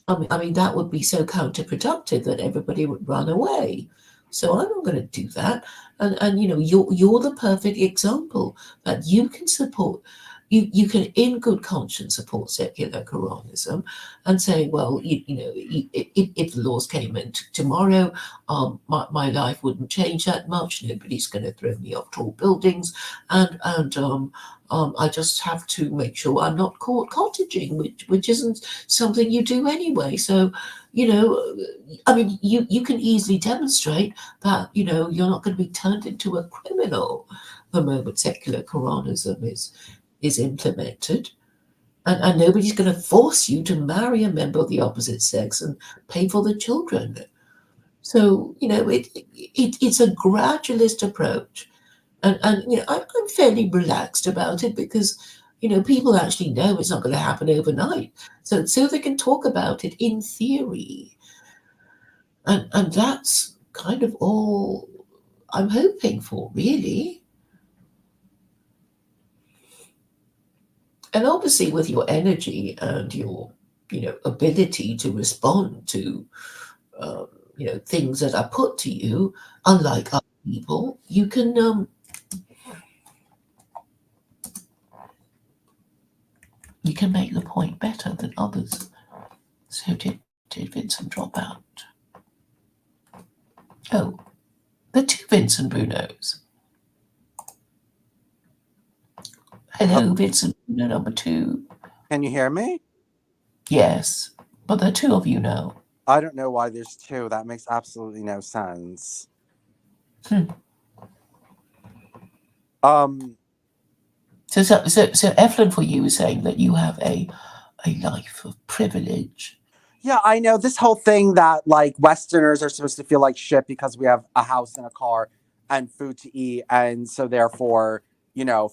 A: I mean, that would be so counterproductive that everybody would run away. So I'm not going to do that. And you're the perfect example that you can support. You can, in good conscience, support secular Quranism and say, well, if the laws came in tomorrow, my life wouldn't change that much. Nobody's going to throw me off tall buildings, and I just have to make sure I'm not caught cottaging, which isn't something you do anyway. So, you know, I mean, you can easily demonstrate that, you're not going to be turned into a criminal the moment secularism is implemented. And nobody's going to force you to marry a member of the opposite sex and pay for the children. So, it's a gradualist approach. And I'm fairly relaxed about it because, people actually know it's not going to happen overnight. So they can talk about it in theory. And that's kind of all I'm hoping for, really. And obviously, with your energy and your, ability to respond to, things that are put to you, unlike other people, you can make the point better than others. So did Vincent drop out? Oh, the two Vincent Brunos. Hello, Vincent Bruno number 2.
B: Can you hear me?
A: Yes, but there are 2 of you now.
B: I don't know why there's 2. That makes absolutely no sense.
A: Hmm.
B: So
A: Evelyn, for you, is saying that you have a life of privilege.
B: Yeah, I know this whole thing that like Westerners are supposed to feel like shit because we have a house and a car and food to eat. And so therefore,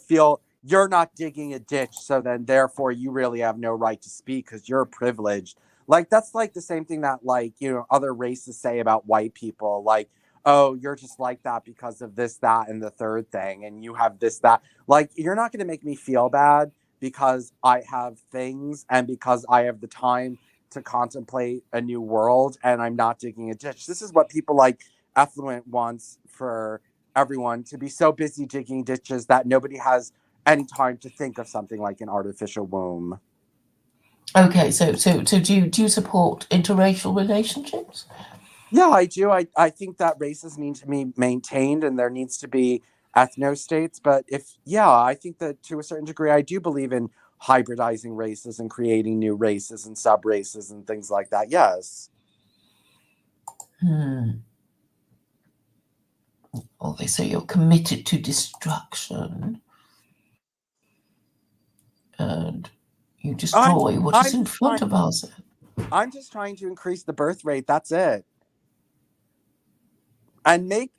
B: feel you're not digging a ditch. So then therefore you really have no right to speak because you're privileged. Like that's like the same thing that like, other races say about white people. Like, oh, you're just like that because of this, that, and the third thing. And you have this, that. Like, you're not going to make me feel bad because I have things and because I have the time to contemplate a new world and I'm not digging a ditch. This is what people like Affluent wants for everyone to be so busy digging ditches that nobody has any time to think of something like an artificial womb.
A: Okay, so do you support interracial relationships?
B: Yeah, I do. I think that races need to be maintained and there needs to be ethno-states. But I think that to a certain degree, I do believe in hybridizing races and creating new races and sub-races and things like that. Yes.
A: Well, they say you're committed to destruction and you destroy what is in front of us.
B: I'm just trying to increase the birth rate. That's it. And make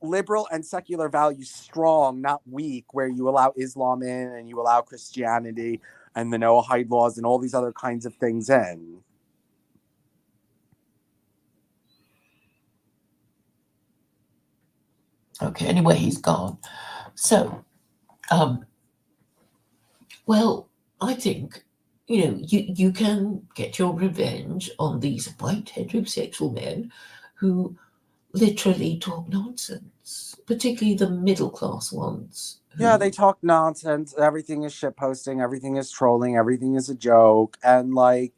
B: liberal and secular values strong, not weak, where you allow Islam in and you allow Christianity and the Noahide laws and all these other kinds of things in.
A: Okay, anyway, he's gone. So, well, I think, you can get your revenge on these white heterosexual men who literally talk nonsense, particularly the middle class ones.
B: Yeah, they talk nonsense. Everything is shit posting. Everything is trolling. Everything is a joke. And like,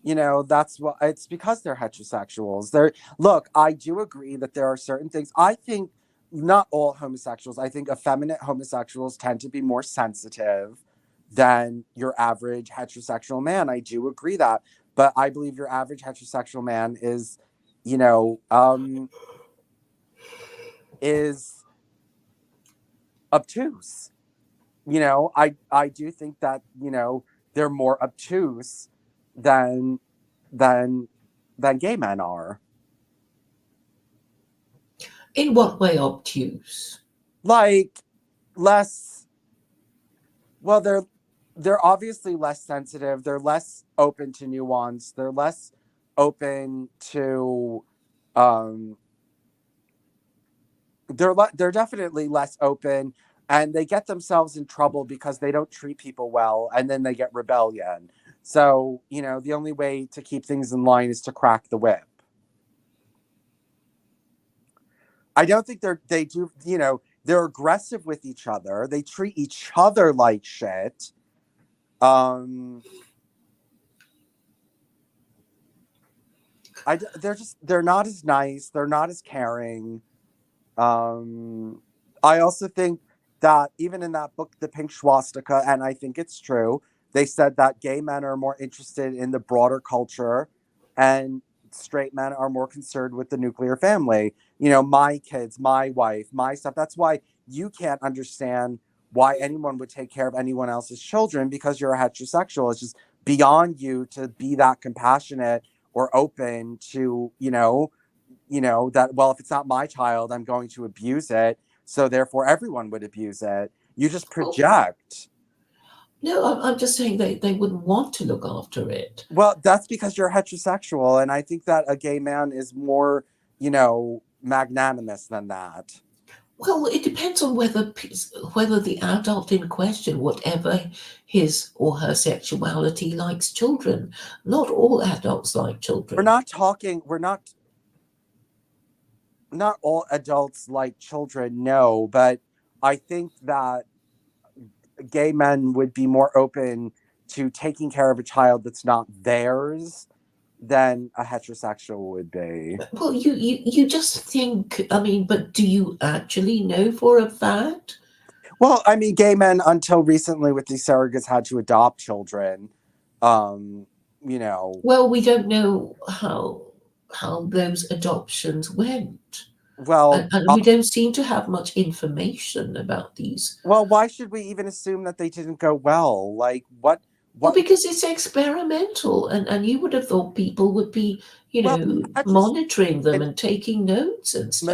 B: that's what it's because they're heterosexuals. Look, I do agree that there are certain things. I think not all homosexuals. I think effeminate homosexuals tend to be more sensitive than your average heterosexual man. I do agree that. But I believe your average heterosexual man is obtuse. I do think that, they're more obtuse than than than gay men are.
A: In what way obtuse?
B: Like less well, they're obviously less sensitive, they're less open to nuance, they're less open to um they're definitely less open and they get themselves in trouble because they don't treat people well and then they get rebellion. So, the only way to keep things in line is to crack the whip. I don't think they do, they're aggressive with each other. They treat each other like shit. They're not as nice. They're not as caring. I also think that even in that book, The Pink Swastika, and I think it's true, they said that gay men are more interested in the broader culture and straight men are more concerned with the nuclear family. You know, my kids, my wife, my stuff. That's why you can't understand why anyone would take care of anyone else's children, because you're a heterosexual. It's just beyond you to be that compassionate or open to, that, well, if it's not my child, I'm going to abuse it. So therefore everyone would abuse it. You just
A: Well,
B: project.
A: no, I'm just saying they wouldn't want to look after it.
B: Well, that's because you're heterosexual. And I think that a gay man is more, magnanimous than that.
A: Well, it depends on whether the adult in question, whatever his or her sexuality, likes children. Not all adults like children.
B: Not all adults like children, no, but I think that gay men would be more open to taking care of a child that's not theirs than a heterosexual would be.
A: Well, you just think. I mean, but do you actually know for a fact?
B: Well, I mean, gay men until recently with these surrogates had to adopt children.
A: Well, we don't know how those adoptions went,
B: Well,
A: and we don't seem to have much information about these.
B: well, why should we even assume that they didn't go well? Like, what?
A: Well, because it's experimental, and you would have thought people would be,
B: Well,
A: monitoring them and taking notes and stuff.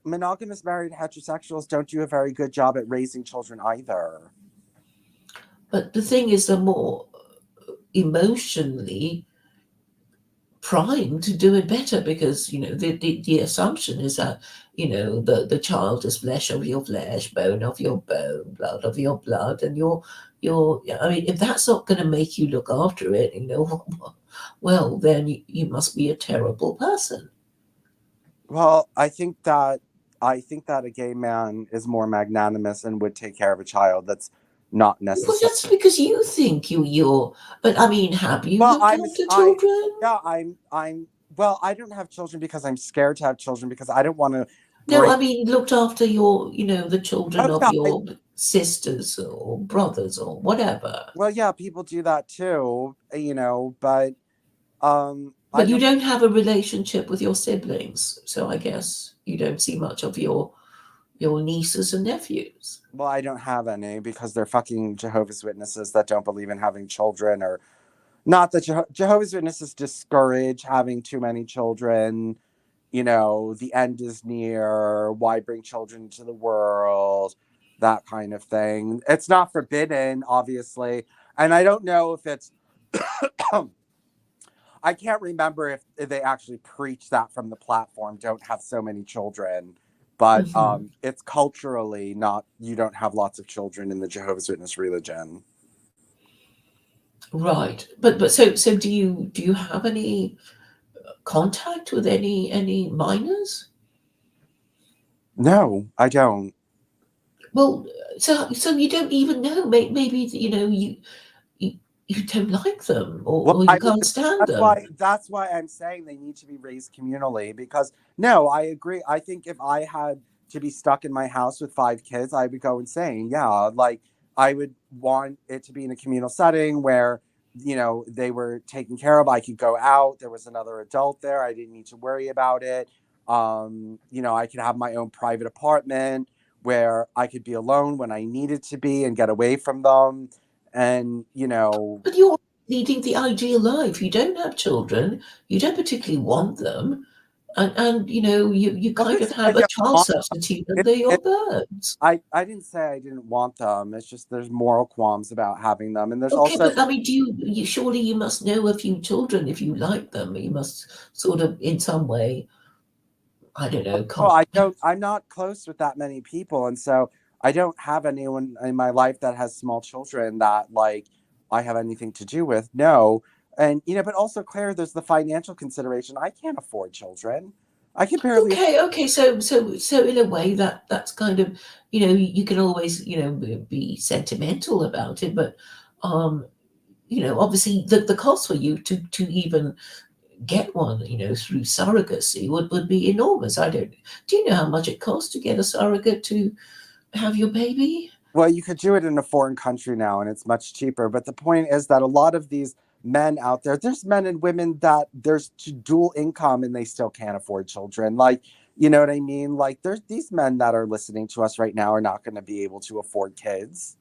B: monogamous married heterosexuals don't do a very good job at raising children either.
A: But the thing is, they're more emotionally primed to do it better because the assumption is that the child is flesh of your flesh, bone of your bone, blood of your blood, and your I mean, if that's not going to make you look after it, well, then you must be a terrible person.
B: Well, I think that a gay man is more magnanimous and would take care of a child that's not
A: Well,
B: necessary.
A: that's because you think you're. But I mean, have you
B: Well,
A: looked after children?
B: Yeah, I'm. Well, I don't have children because I'm scared to have children because I don't want to.
A: No, I mean, looked after the children
B: Oh,
A: of
B: yeah,
A: your sisters or brothers or whatever.
B: well, yeah, people do that too, but I
A: But you
B: don't.
A: don't have a relationship with your siblings, so I guess you don't see much of your nieces and nephews.
B: Well, I don't have any because they're fucking Jehovah's Witnesses that don't believe in having children, or not that Jehovah's Witnesses discourage having too many children. The end is near. Why bring children into the world? That kind of thing. It's not forbidden, obviously. And I don't know if it's, I can't remember if they actually preach that from the platform, don't have so many children. But it's culturally not, you don't have lots of children in the Jehovah's Witness religion.
A: Right. But so do you have any contact with any minors?
B: No, I don't.
A: Well, so you don't even know. Maybe you don't like them, or you can't stand them.
B: That's why I'm saying they need to be raised communally, because no, I agree. I think if I had to be stuck in my house with 5 kids, I would go insane. Yeah, like I would want it to be in a communal setting where they were taken care of. I could go out. There was another adult there. I didn't need to worry about it. I could have my own private apartment where I could be alone when I needed to be and get away from them. And
A: But you're leading the ideal life. You don't have children. You don't particularly want them, and you kind of have a child substitute, and they're your birds.
B: I didn't say I didn't want them. It's just there's moral qualms about having them, and there's
A: Okay,
B: also.
A: but I mean, surely you must know a few children if you like them. You must sort of, in some way, I don't know.
B: Oh, I don't. I'm not close with that many people, and so I don't have anyone in my life that has small children that I have anything to do with. No, and but also, Claire, there's the financial consideration. I can't afford children. I can barely.
A: Okay. So in a way that's kind of you can always be sentimental about it, but obviously the cost for you to even get one through surrogacy would be enormous. Do you know how much it costs to get a surrogate to have your baby?
B: Well, you could do it in a foreign country now, and it's much cheaper. But the point is that a lot of these men out there. There's men and women that there's dual income and they still can't afford children. Like, you know what I mean? Like, there's these men that are listening to us right now are not going to be able to afford kids.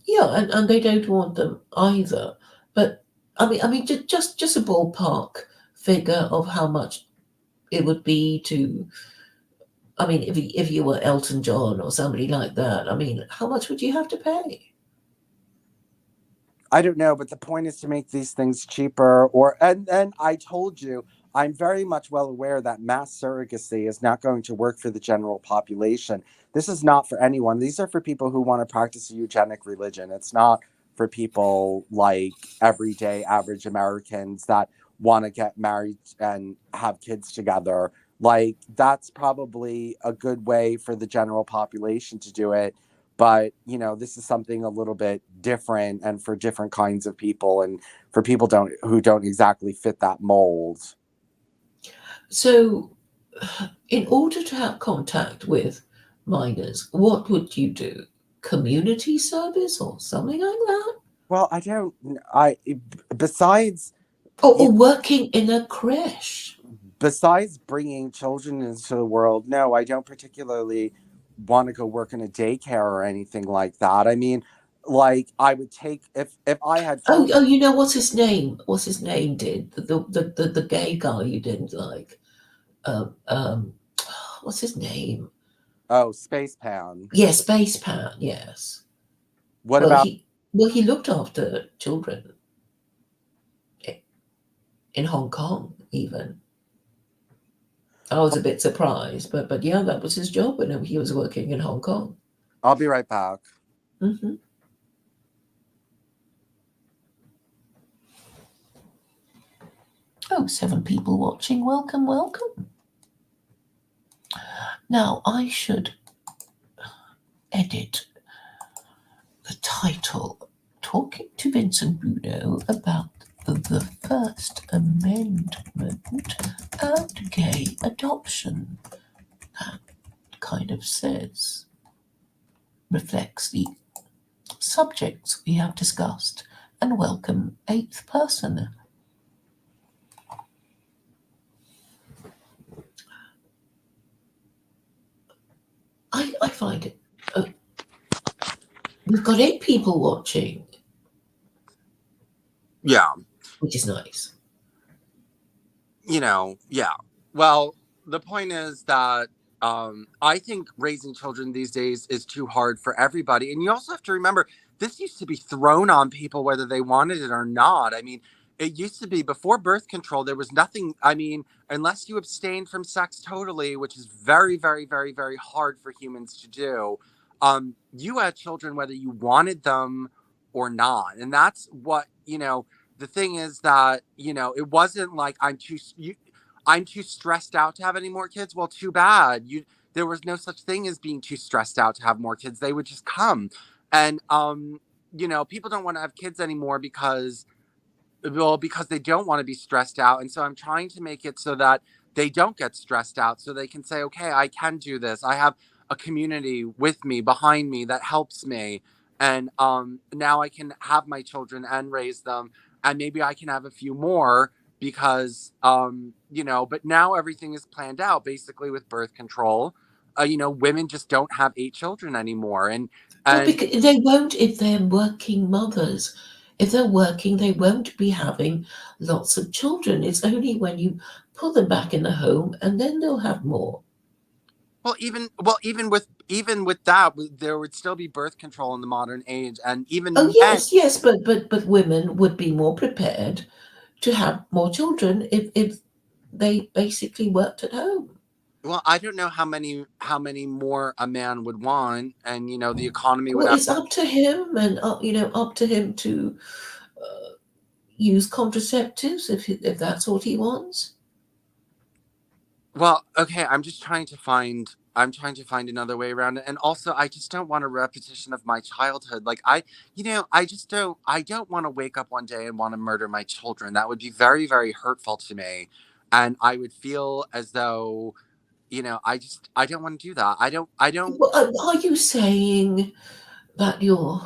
A: Yeah, and they don't want them either. But I mean, just a ballpark figure of how much it would be to. I mean, if you were Elton John or somebody like that, I mean, how much would you have to pay?
B: I don't know, but the point is to make these things cheaper. And I told you, I'm very much well aware that mass surrogacy is not going to work for the general population. This is not for anyone. These are for people who want to practice a eugenic religion. It's not for people like everyday average Americans that want to get married and have kids together. Like, that's probably a good way for the general population to do it, but this is something a little bit different and for different kinds of people and for people who don't exactly fit that mold.
A: So, in order to have contact with minors, what would you do? Community service or something like that?
B: Well, I besides
A: Or working in a creche?
B: besides bringing children into the world, no, I don't particularly want to go work in a daycare or anything like that. I mean, like, I would take if I had
A: Oh,
B: children.
A: you know what's his name? What's his name? Did the gay guy you didn't like? Um, um, what's his name?
B: Oh, Space Pan.
A: Yes, Space Pan. Yes.
B: What
A: Well,
B: about
A: he looked after children in Hong Kong. Even I was a bit surprised, but yeah, that was his job when he was working in Hong Kong.
B: I'll be right back.
A: Hmm. Oh, 7 people watching. Welcome, welcome. Now, I should edit the title, Talking to Vincent Bruno about the First Amendment and gay adoption. That kind of reflects the subjects we have discussed, and welcome 8th person. I find it. We've got 8 people watching.
B: Yeah.
A: Which is nice.
B: Yeah. Well, the point is that I think raising children these days is too hard for everybody. And you also have to remember, this used to be thrown on people whether they wanted it or not. I mean, it used to be before birth control, there was nothing. I mean, unless you abstain from sex totally, which is very, very, very, very hard for humans to do, you had children whether you wanted them or not. And that's what, the thing is that, it wasn't like I'm too stressed out to have any more kids. Well, too bad. There was no such thing as being too stressed out to have more kids. They would just come. And people don't want to have kids anymore because they don't want to be stressed out. And so I'm trying to make it so that they don't get stressed out, so they can say, okay, I can do this. I have a community with me, behind me, that helps me. And now I can have my children and raise them. And maybe I can have a few more because, but now everything is planned out basically with birth control. Women just don't have 8 children anymore.
A: Well, because they won't if they're working mothers. If they're working, they won't be having lots of children. It's only when you put them back in the home and then they'll have more.
B: Well, even with that, there would still be birth control in the modern age, and even
A: yes, but women would be more prepared to have more children if they basically worked at home.
B: Well, I don't know how many more a man would want, and the economy would.
A: Well, it's up to him, and up to him to use contraceptives if that's what he wants.
B: Well, okay, I'm trying to find another way around it. And also, I just don't want a repetition of my childhood. Like, I don't want to wake up one day and want to murder my children. That would be very, very hurtful to me. And I would feel as though, I don't want to do that. I don't.
A: Well, are you saying that you're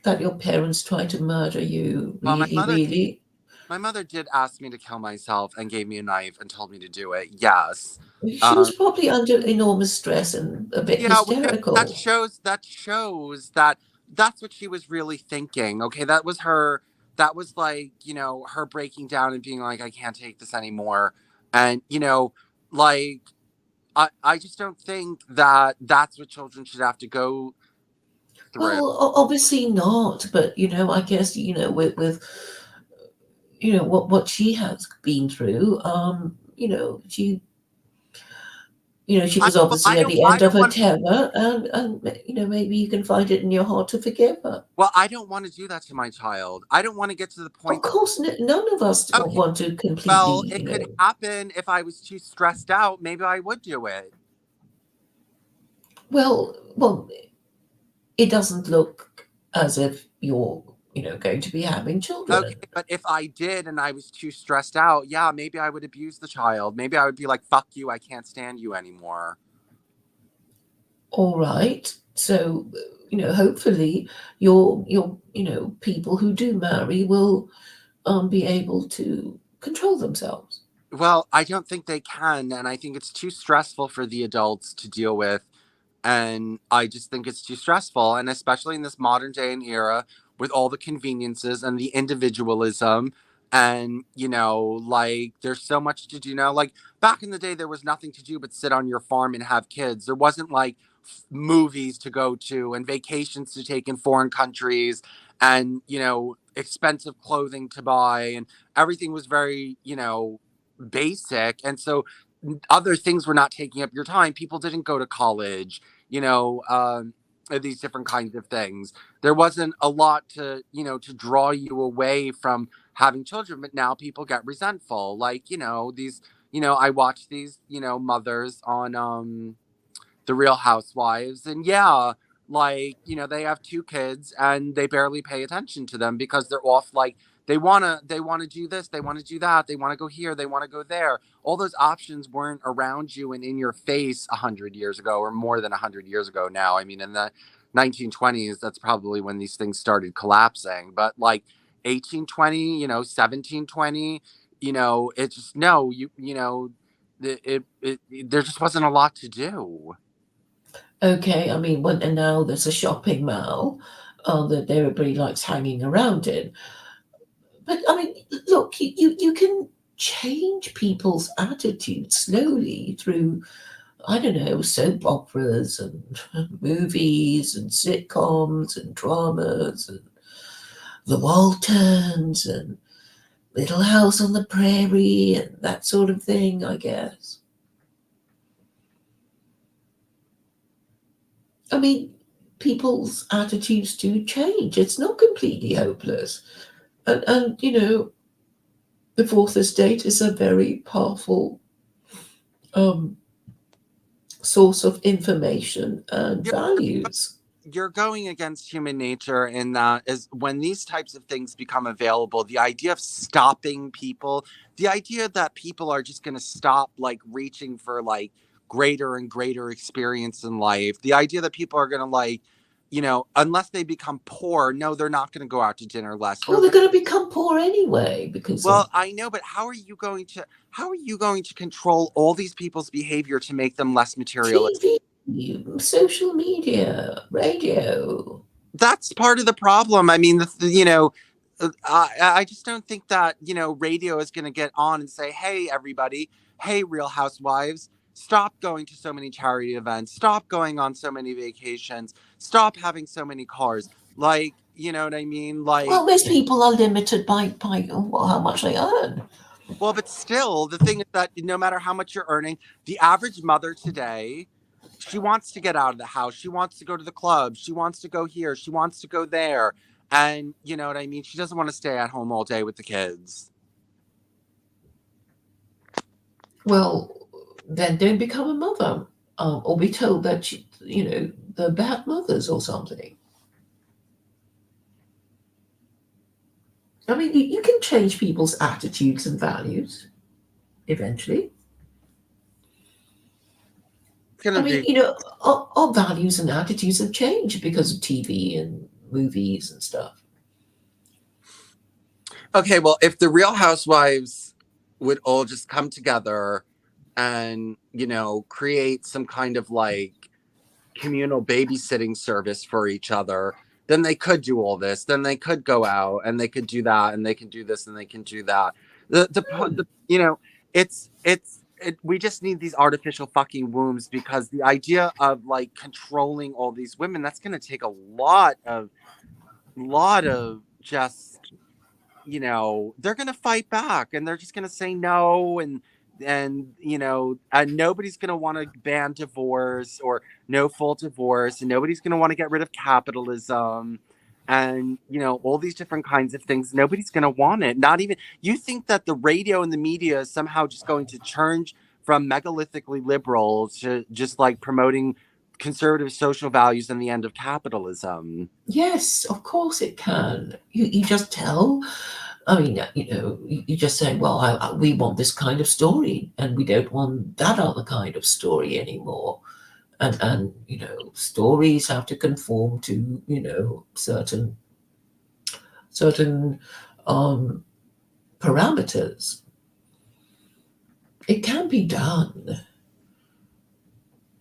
A: that your parents tried to murder you?
B: Well,
A: Really, really?
B: my mother did ask me to kill myself and gave me a knife and told me to do it. Yes.
A: She was probably under enormous stress and a bit
B: Yeah, well, that
A: hysterical.
B: shows that that's what she was really thinking. Okay, that was her. That was like, her breaking down and being like, I can't take this anymore. And like, I just don't think that that's what children should have to go through.
A: Well, obviously not, but I guess with what she has been through, she
B: I
A: was
B: well,
A: obviously at the
B: I
A: end of
B: don't
A: her
B: want.
A: tether, and maybe you can find it in your heart to forgive her.
B: Well, I don't want to do that to my child. I don't want to get to the
A: Of
B: point.
A: course, none of us
B: Okay,
A: want to completely,
B: well, it could happen if I was too stressed out. Maybe I would do it.
A: well, it doesn't look as if you're, going to be having
B: Okay,
A: children.
B: but if I did and I was too stressed out, yeah, maybe I would abuse the child. Maybe I would be like, fuck you, I can't stand you anymore.
A: All right. So, hopefully your people who do marry will be able to control themselves.
B: Well, I don't think they can, and I think it's too stressful for the adults to deal with. And I just think it's too stressful. And especially in this modern day and era with all the conveniences and the individualism. And, like there's so much to do now. Like back in the day, there was nothing to do but sit on your farm and have kids. There wasn't like movies to go to and vacations to take in foreign countries and, expensive clothing to buy. And everything was very, basic. And so other things were not taking up your time. People didn't go to college, these different kinds of things. There wasn't a lot to draw you away from having children, but now people get resentful. Like, I watch these, mothers on the Real Housewives, and yeah, like, they have two kids and they barely pay attention to them because they're off like they want to do this, they want to do that, they want to go here, they want to go there. All those options weren't around you and in your face 100 years ago, or more than 100 years ago now. I mean, in the 1920s, that's probably when these things started collapsing. But like 1820, 1720, it just no, there just wasn't a lot to do.
A: Okay, I mean, and now there's a shopping mall that everybody likes hanging around in. But I mean, look, you can change people's attitudes slowly through, I don't know, soap operas and movies and sitcoms and dramas and the Waltons and Little House on the Prairie and that sort of thing, I guess. I mean, people's attitudes do change. It's not completely hopeless. And the fourth estate is a very powerful um, source of information and
B: You're,
A: values.
B: you're going against human nature in that is when these types of things become available, the idea of stopping people, the idea that people are just going to stop like reaching for like greater and greater experience in life, the idea that people are going to like, unless they become poor, no, they're not going to go out to dinner less.
A: Well, they're going to become poor anyway because of
B: Well, I know, but how are you going to control all these people's behavior to make them less materialistic?
A: TV, social media, radio.
B: That's part of the problem. I mean, I just don't think that, radio is going to get on and say, hey, everybody, hey, Real Housewives, stop going to so many charity events, stop going on so many vacations, stop having so many cars. Like, you know what I mean? Like,
A: Well, most people are limited by how much they earn.
B: well, but still, the thing is that no matter how much you're earning, the average mother today, she wants to get out of the house. She wants to go to the club. She wants to go here. She wants to go there. And you know what I mean? She doesn't want to stay at home all day with the kids.
A: Well, then don't become a mother, or be told that they're bad mothers or something. I mean, you can change people's attitudes and values eventually.
B: It's
A: I
B: gonna
A: mean,
B: be
A: our values and attitudes have changed because of TV and movies and stuff.
B: Okay, well, if the Real Housewives would all just come together and, you know, create some kind of like communal babysitting service for each other, then they could do all this. Then they could go out and they could do that and they can do this and they can do that. The you know, we just need these artificial fucking wombs, because the idea of like controlling all these women, that's going to take a lot of just, you know, they're going to fight back and they're just going to say no, and you know, and nobody's going to want to ban divorce or no full divorce, and nobody's going to want to get rid of capitalism, and you know, all these different kinds of things. Nobody's going to want it. Not even, you think that the radio and the media is somehow just going to change from megalithically liberal to just like promoting conservative social values and the end of capitalism?
A: Yes, of course it can. You just tell. I mean, you know, you just say, well, we want this kind of story, and we don't want that other kind of story anymore. And you know, stories have to conform to, you know, certain parameters. It can be done.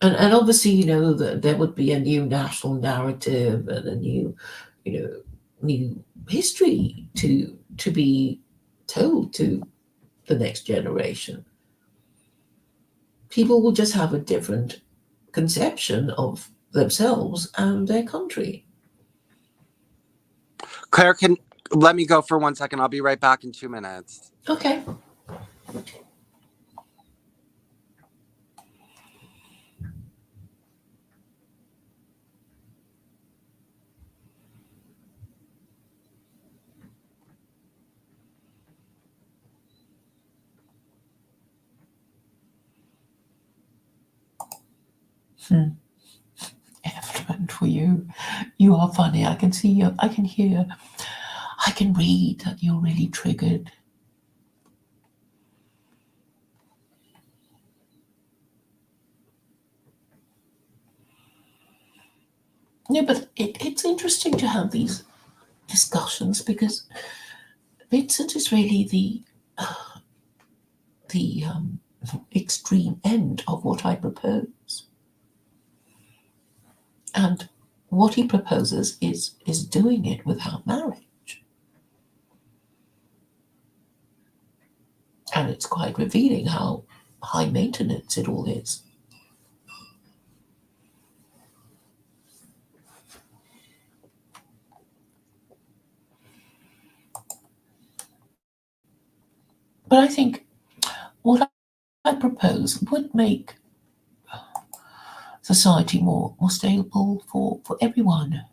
A: And obviously, you know, that there would be a new national narrative and a new, you know, new history to be told to the next generation. People will just have a different conception of themselves and their country.
B: Claire, can let me go for 1 second. I'll be right back in 2 minutes.
A: Okay. Effluent for you. You are funny. I can see you. I can hear. I can read that you're really triggered. Yeah, but it's interesting to have these discussions, because Vincent is really the extreme end of what I propose. And what he proposes is doing it without marriage. And it's quite revealing how high maintenance it all is. But I think what I propose would make society more stable for everyone,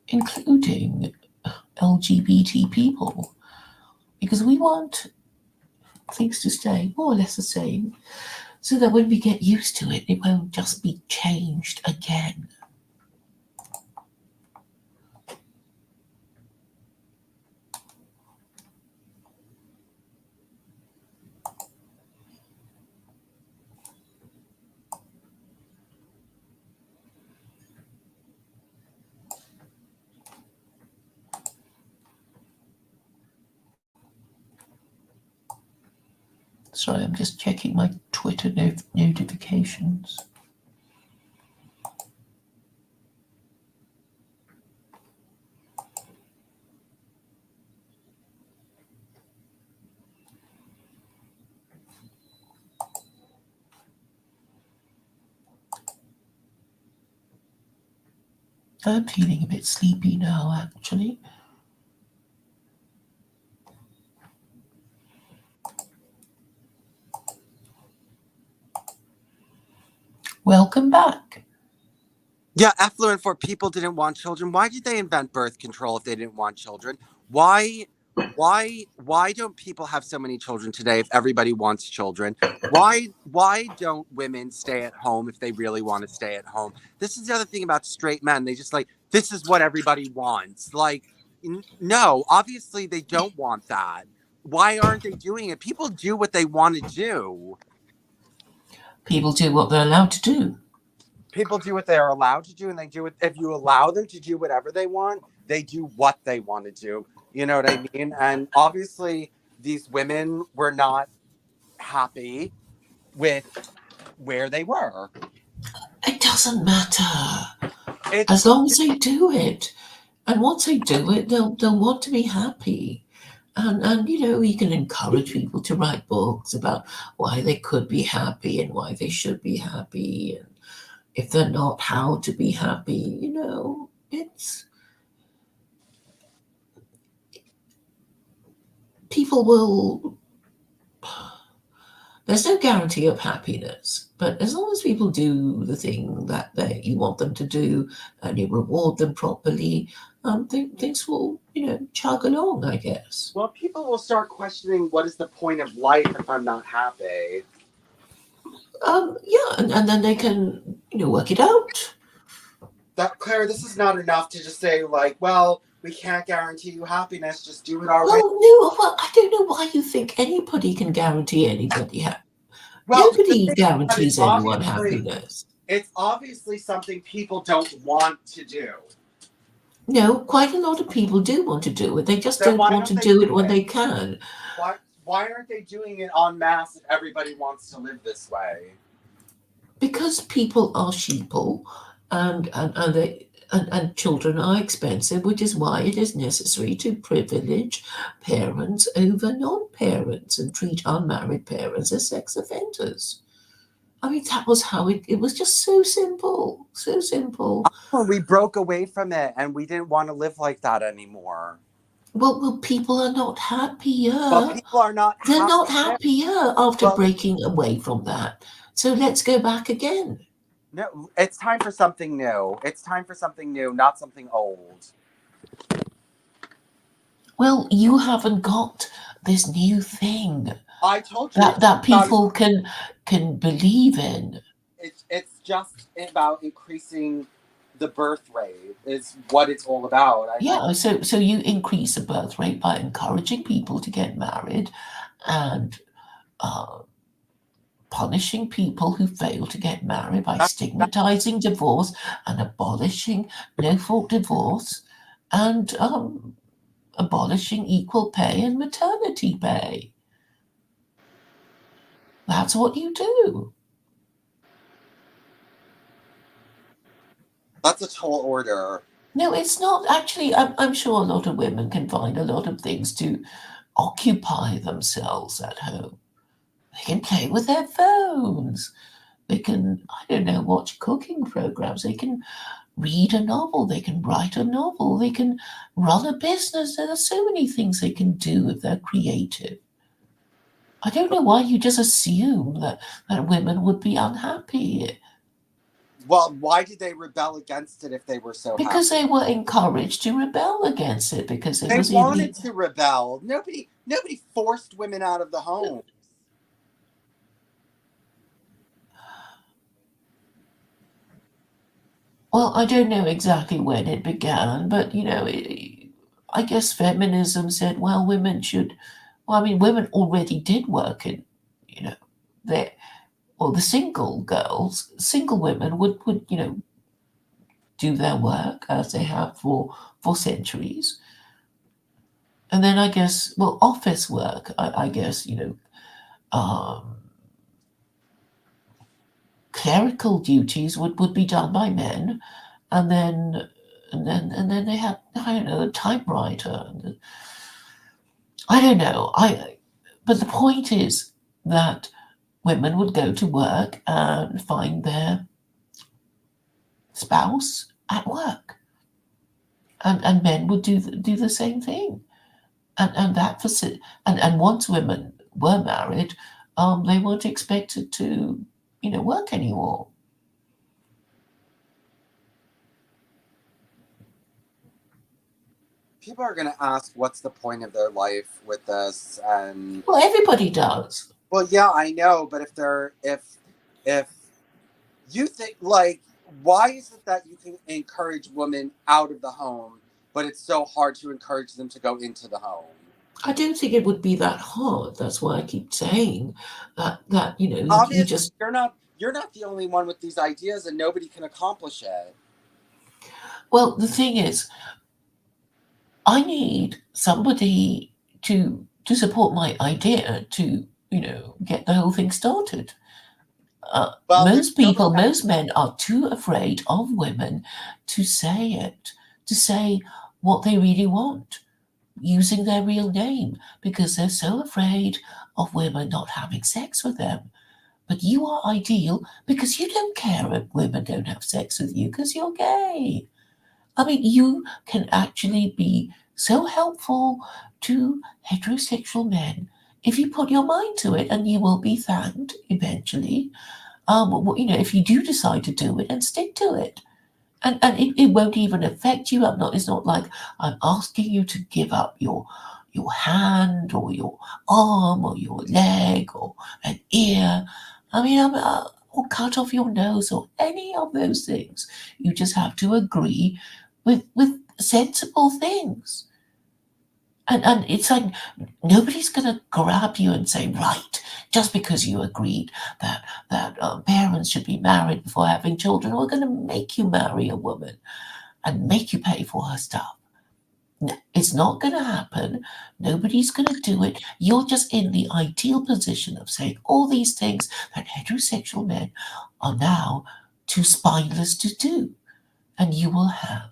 A: including LGBT people, because we want things to stay more or less the same, so that when we get used to it, it won't just be changed again. Sorry, I'm just checking my Twitter notifications. I'm feeling a bit sleepy now, actually. Welcome back.
B: Yeah, effluent for people didn't want children. Why did they invent birth control if they didn't want children? Why don't people have so many children today if everybody wants children? Why don't women stay at home if they really want to stay at home? This is the other thing about straight men. They just like, this is what everybody wants. Like, no, obviously they don't want that. Why aren't they doing it? People do what they want to do.
A: People do what they're allowed to do.
B: People do what they are allowed to do, and they do it. If you allow them to do whatever they want, They do what they want to do. You know what I mean? And obviously, these women were not happy with where they were.
A: It doesn't matter as
B: It's
A: long as they do it. And once they do it, they'll want to be happy. And you know, you can encourage people to write books about why they could be happy and why they should be happy, and if they're not, how to be happy. You know, it's people will. There's no guarantee of happiness, but as long as people do the thing that you want them to do and you reward them properly, things will, you know, chug along, I guess.
B: well, people will start questioning what is the point of life if I'm not happy.
A: Yeah, and then they can, you know, work it out.
B: That Claire, this is not enough to just say like, well, we can't guarantee you happiness. Just do it our way.
A: Well, no, well, I don't know why you think anybody can guarantee anybody
B: Well, the
A: Nobody
B: thing is that
A: guarantees anyone happiness.
B: it's obviously something people don't want to do.
A: No, quite a lot of people do want to do it. They just
B: Then
A: don't
B: why
A: want to
B: don't they
A: do it
B: do
A: when
B: it?
A: they can.
B: Why aren't they doing it en masse if everybody wants to live this way?
A: Because people are sheeple, and children are expensive, which is why it is necessary to privilege parents over non-parents and treat unmarried parents as sex offenders. I mean, that was how it was just so simple, so simple.
B: Oh, we broke away from it and we didn't want to live like that anymore.
A: Well, people are not happier.
B: But people are not
A: They're not
B: happy.
A: happier after
B: Well,
A: breaking away from that. So let's go back again.
B: no, it's time for something new. It's time for something new, not something old.
A: Well, you haven't got this new thing
B: I told you
A: that people can believe in.
B: it's just about increasing the birth rate is what it's all about.
A: Yeah, so you increase the birth rate by encouraging people to get married and punishing people who fail to get married by stigmatizing divorce and abolishing no-fault divorce and abolishing equal pay and maternity pay. That's what you do.
B: That's a tall order.
A: No, it's not. Actually, I'm sure a lot of women can find a lot of things to occupy themselves at home. They can play with their phones. They can, I don't know, watch cooking programs. They can read a novel. They can write a novel. They can run a business. There are so many things they can do if they're creative. I don't know why you just assume that women would be unhappy.
B: Well, why did they rebel against it if they were so
A: Because
B: happy?
A: they were encouraged to rebel against it because it
B: They
A: was
B: wanted to rebel. Nobody forced women out of the home.
A: Well, I don't know exactly when it began, but you know, I guess feminism said, well, women should. Well, I mean, women already did work in, you know, their well, the single women would you know do their work as they have for centuries, and then I guess well, office work, I guess you know, clerical duties would be done by men, and then they had I don't know a typewriter. I don't know. But the point is that women would go to work and find their spouse at work, and men would do the same thing, and once women were married, they weren't expected to you know work anymore.
B: People are going to ask what's the point of their life with this, and
A: Well, everybody does.
B: well, yeah, I know, but if you think like, why is it that you can encourage women out of the home, but it's so hard to encourage them to go into the home?
A: I don't think it would be that hard. That's why I keep saying that you know you
B: Obviously,
A: just
B: you're not the only one with these ideas, and nobody can accomplish it.
A: well the thing is I need somebody to support my idea to, get the whole thing started.
B: Well, there's
A: Most
B: no
A: people, most men are too afraid of women to say it, to say what they really want, using their real name, because they're so afraid of women not having sex with them. But you are ideal because you don't care if women don't have sex with you because you're gay. I mean, you can actually be so helpful to heterosexual men if you put your mind to it, and you will be thanked eventually. If you do decide to do it and stick to it, and it won't even affect you. It's not like I'm asking you to give up your hand or your arm or your leg or an ear. I mean, or cut off your nose or any of those things. You just have to agree with sensible things. And it's like nobody's going to grab you and say, right, just because you agreed that parents should be married before having children, we're going to make you marry a woman and make you pay for her stuff. No, it's not going to happen. Nobody's going to do it. You're just in the ideal position of saying all these things that heterosexual men are now too spineless to do, and you will have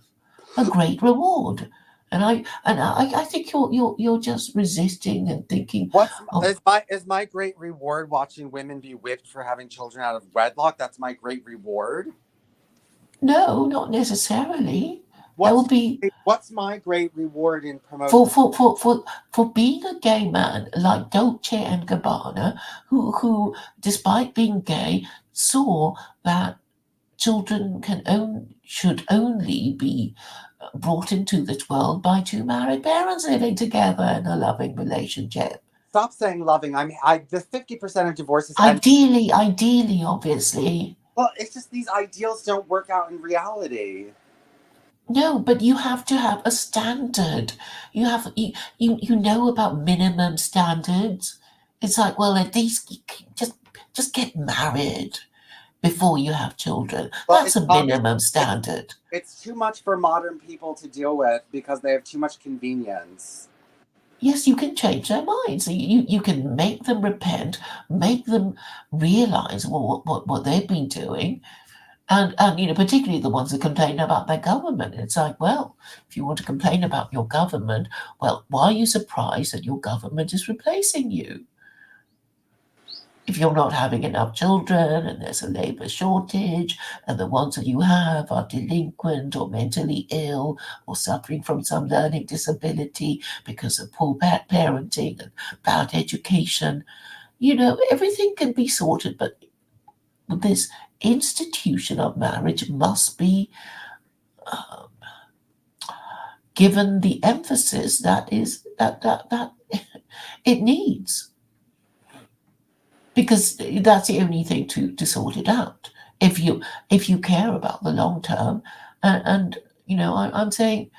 A: a great reward. And I think you're just resisting and thinking,
B: What's
A: oh
B: is my great reward watching women be whipped for having children out of wedlock? That's my great reward.
A: no, not necessarily. There will
B: What's
A: be
B: what's my great reward in promoting?
A: for being a gay man like Dolce and Gabbana, who despite being gay saw that children should only be brought into this world by two married parents living together in a loving relationship.
B: Stop saying loving. I the 50% of divorces end.
A: Ideally, obviously.
B: Well, it's just these ideals don't work out in reality.
A: No, but you have to have a standard. You know about minimum standards. It's like, well, at least just get married before you have children.
B: Well,
A: That's a minimum standard.
B: It's too much for modern people to deal with because they have too much convenience.
A: Yes, you can change their minds. You can make them repent, make them realize what they've been doing, and particularly the ones that complain about their government. It's like, well, if you want to complain about your government, well, why are you surprised that your government is replacing you? If you're not having enough children and there's a labor shortage and the ones that you have are delinquent or mentally ill or suffering from some learning disability because of poor parenting and bad education, everything can be sorted, but this institution of marriage must be um, given the emphasis that it needs, because that's the only thing to sort it out. If you care about the long term, and I'm saying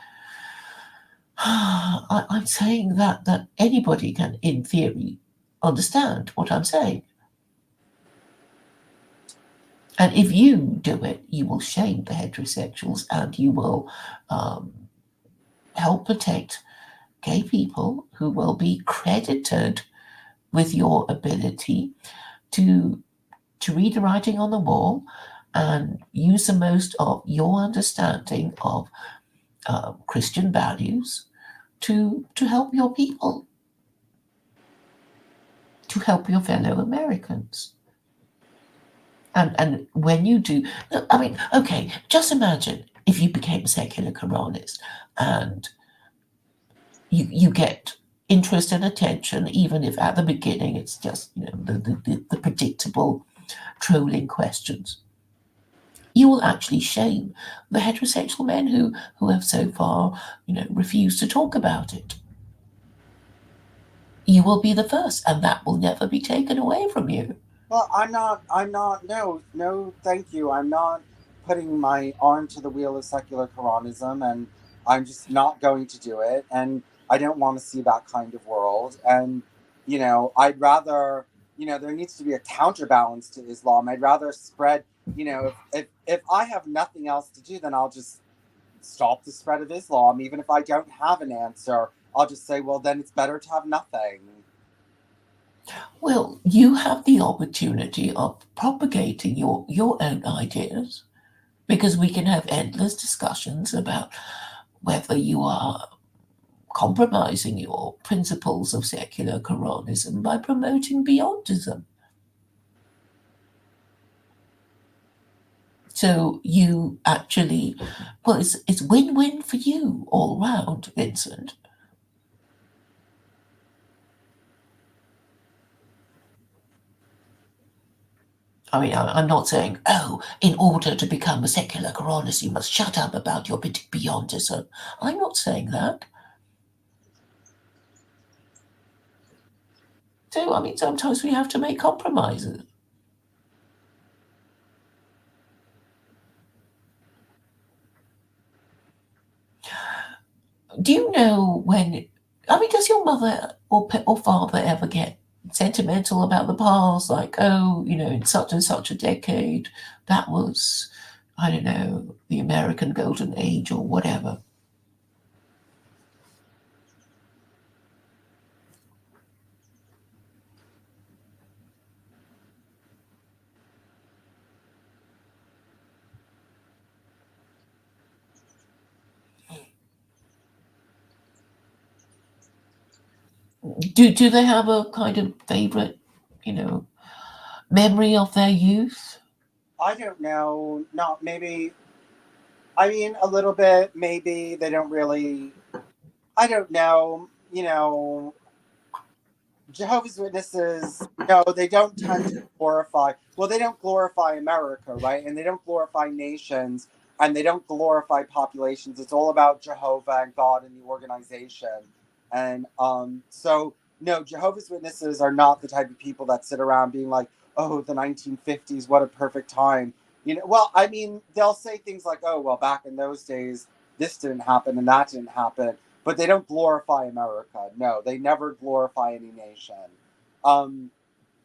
A: I'm saying that anybody can, in theory, understand what I'm saying. And if you do it, you will shame the heterosexuals, and you will help protect gay people who will be credited with your ability to read the writing on the wall and use the most of your understanding of Christian values to help your people, to help your fellow Americans. And when you do, I mean, okay, just imagine if you became a secular Quranist and you get interest and attention, even if at the beginning it's just the predictable trolling questions. You will actually shame the heterosexual men who have so far refused to talk about it. You will be the first, and that will never be taken away from you.
B: Well, no, thank you. I'm not putting my arm to the wheel of secular Quranism, and I'm just not going to do it. And I don't want to see that kind of world. And, I'd rather, there needs to be a counterbalance to Islam. I'd rather spread, if I have nothing else to do, then I'll just stop the spread of Islam. Even if I don't have an answer, I'll just say, well, then it's better to have nothing.
A: Well, you have the opportunity of propagating your own ideas, because we can have endless discussions about whether you are compromising your principles of secular Quranism by promoting beyondism. So you actually, well, it's win-win for you all round, Vincent. I mean, I'm not saying, oh, in order to become a secular Quranist, you must shut up about your beyondism. I'm not saying that. So, I mean, sometimes we have to make compromises. Do you know when, I mean, does your mother or father ever get sentimental about the past? Like, oh, in such and such a decade, that was, I don't know, the American Golden Age or whatever. Do they have a kind of favorite, memory of their youth?
B: I don't know. Not maybe. I mean, a little bit. Maybe they don't really. I don't know. Jehovah's Witnesses, they don't tend to glorify. Well, they don't glorify America, right? And they don't glorify nations, and they don't glorify populations. It's all about Jehovah and God and the organization. And so, no, Jehovah's Witnesses are not the type of people that sit around being like, "Oh, the 1950s, what a perfect time." Well, I mean, they'll say things like, "Oh, well, back in those days, this didn't happen and that didn't happen." But they don't glorify America. No, they never glorify any nation.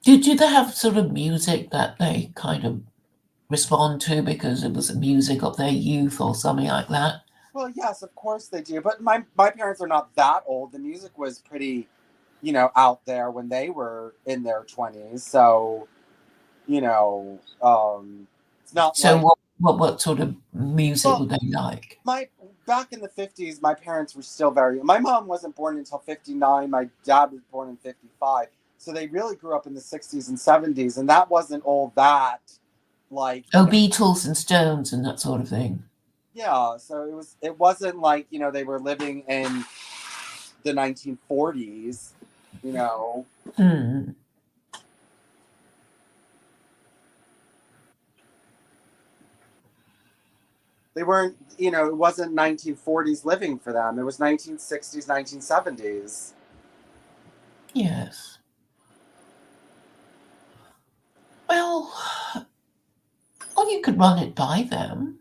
A: Do they have sort of music that they kind of respond to because it was the music of their youth or something like that?
B: Well, yes, of course they do. But my parents are not that old. The music was pretty, out there when they were in their 20s. So, it's not
A: So
B: like.
A: what sort of music
B: Well,
A: would they like?
B: back in the 50s, my parents were still very. My mom wasn't born until 59. My dad was born in 55. So they really grew up in the 60s and 70s, and that wasn't all that like.
A: Oh, Beatles and Stones and that sort of thing.
B: Yeah, so it wasn't like, they were living in the 1940s,
A: Hmm.
B: They weren't, it wasn't 1940s living for them. It was 1960s, 1970s.
A: Yes. Well, or you could run it by them.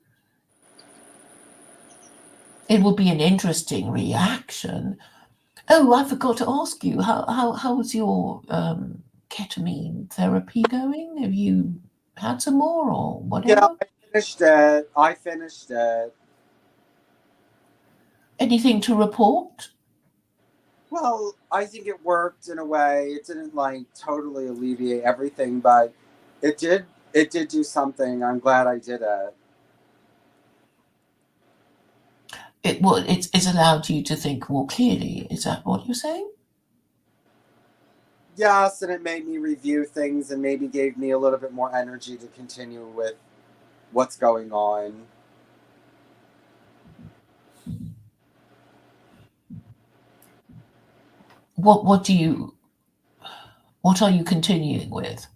A: It would be an interesting reaction. Oh, I forgot to ask you, how's your ketamine therapy going? Have you had some more or
B: Yeah,
A: whatever?
B: I finished it.
A: Anything to report?
B: Well, I think it worked in a way. It didn't like totally alleviate everything, but it did do something. I'm glad I did it.
A: It's allowed you to think more clearly. Is that what you're saying?
B: Yes, and it made me review things and maybe gave me a little bit more energy to continue with what's going on.
A: What do you what are you continuing with?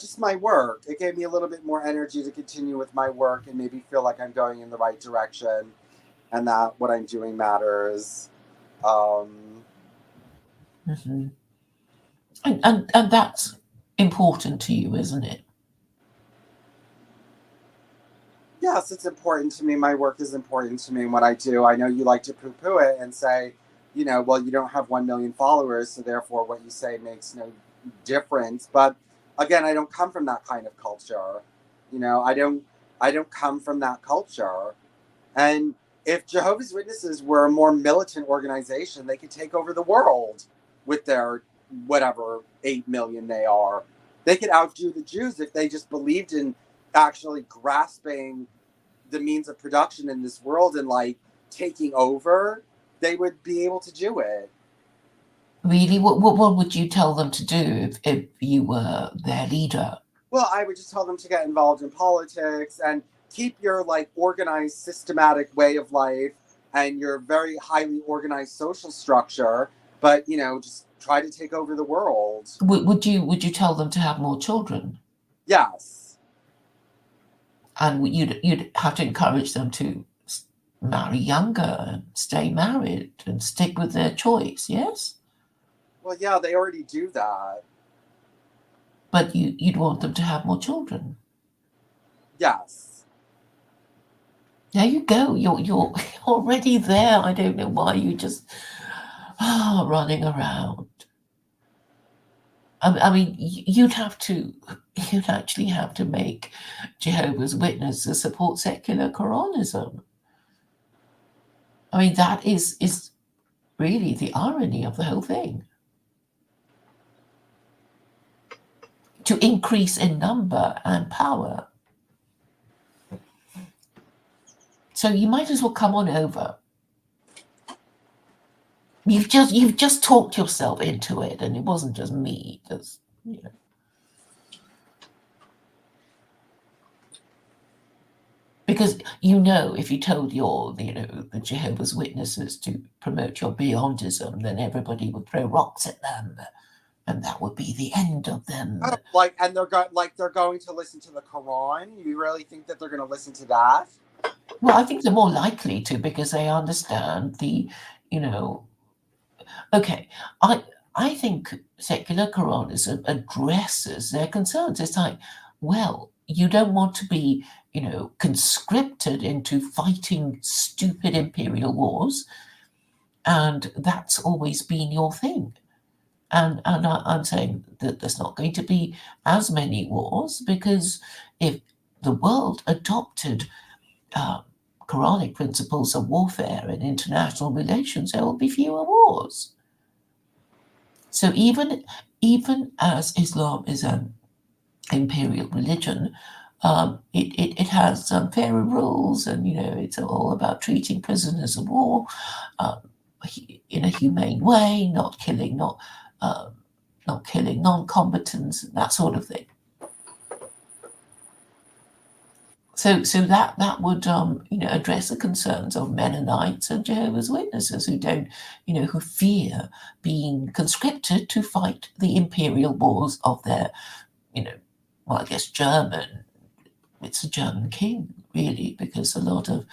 B: Just my work. It gave me a little bit more energy to continue with my work and maybe feel like I'm going in the right direction and that what I'm doing matters. Um,
A: Hmm. And that's important to you, isn't it?
B: yes, it's important to me. My work is important to me and what I do. I know you like to poo poo it and say, well, you don't have 1 million followers, so therefore what you say makes no difference. But again, I don't come from that kind of culture. You know, I don't come from that culture. And if Jehovah's Witnesses were a more militant organization, they could take over the world with their whatever 8 million they are. They could outdo the Jews if they just believed in actually grasping the means of production in this world and like taking over. They would be able to do it.
A: Really, what would you tell them to do if you were their leader?
B: Well, I would just tell them to get involved in politics and keep your like organized, systematic way of life and your very highly organized social structure, but you know, just try to take over the world.
A: Would you tell them to have more children?
B: Yes.
A: And you'd have to encourage them to marry younger and stay married and stick with their choice, yes?
B: Well, yeah, they already do that.
A: But you'd want them to have more children.
B: Yes.
A: There you go. You're already there. I don't know why you just running around. I mean, you'd actually have to make Jehovah's Witnesses support secular Quranism. I mean, that is really the irony of the whole thing. To increase in number and power. So you might as well come on over. You've just talked yourself into it, and it wasn't just me. Just, you know. Because if you told the Jehovah's Witnesses to promote your beyondism, then everybody would throw rocks at them, and that would be the end of them.
B: And they're going to listen to the Quran. You really think that they're going to listen to that?
A: Well, I think they're more likely to because they understand Okay, I think secular Quranism addresses their concerns. It's like, well, you don't want to be, conscripted into fighting stupid imperial wars, and that's always been your thing. And I'm saying that there's not going to be as many wars because if the world adopted Quranic principles of warfare and international relations, there will be fewer wars. So even as Islam is an imperial religion, it has fairer rules, and it's all about treating prisoners of war in a humane way, not killing non-combatants, that sort of thing. So that would address the concerns of Mennonites and Jehovah's Witnesses who don't who fear being conscripted to fight the imperial wars of their well, I guess it's a German king really, because a lot of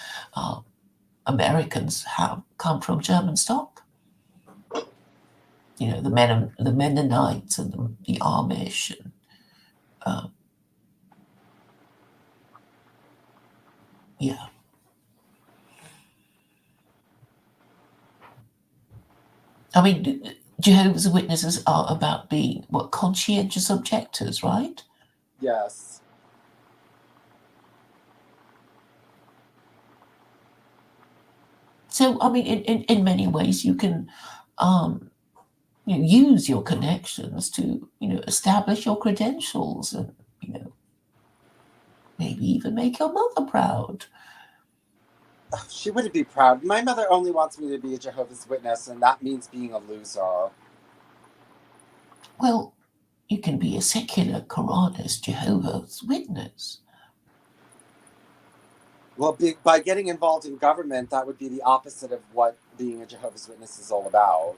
A: Americans have come from German stock. The Mennonites and the Amish and yeah. I mean, Jehovah's Witnesses are about being conscientious objectors, right?
B: Yes.
A: So, I mean, in many ways, you can use your connections to establish your credentials, and maybe even make your mother proud.
B: She wouldn't be proud. My mother only wants me to be a Jehovah's Witness, and that means being a loser.
A: Well, you can be a secular Quranist Jehovah's Witness.
B: Well, by getting involved in government, that would be the opposite of what being a Jehovah's Witness is all about.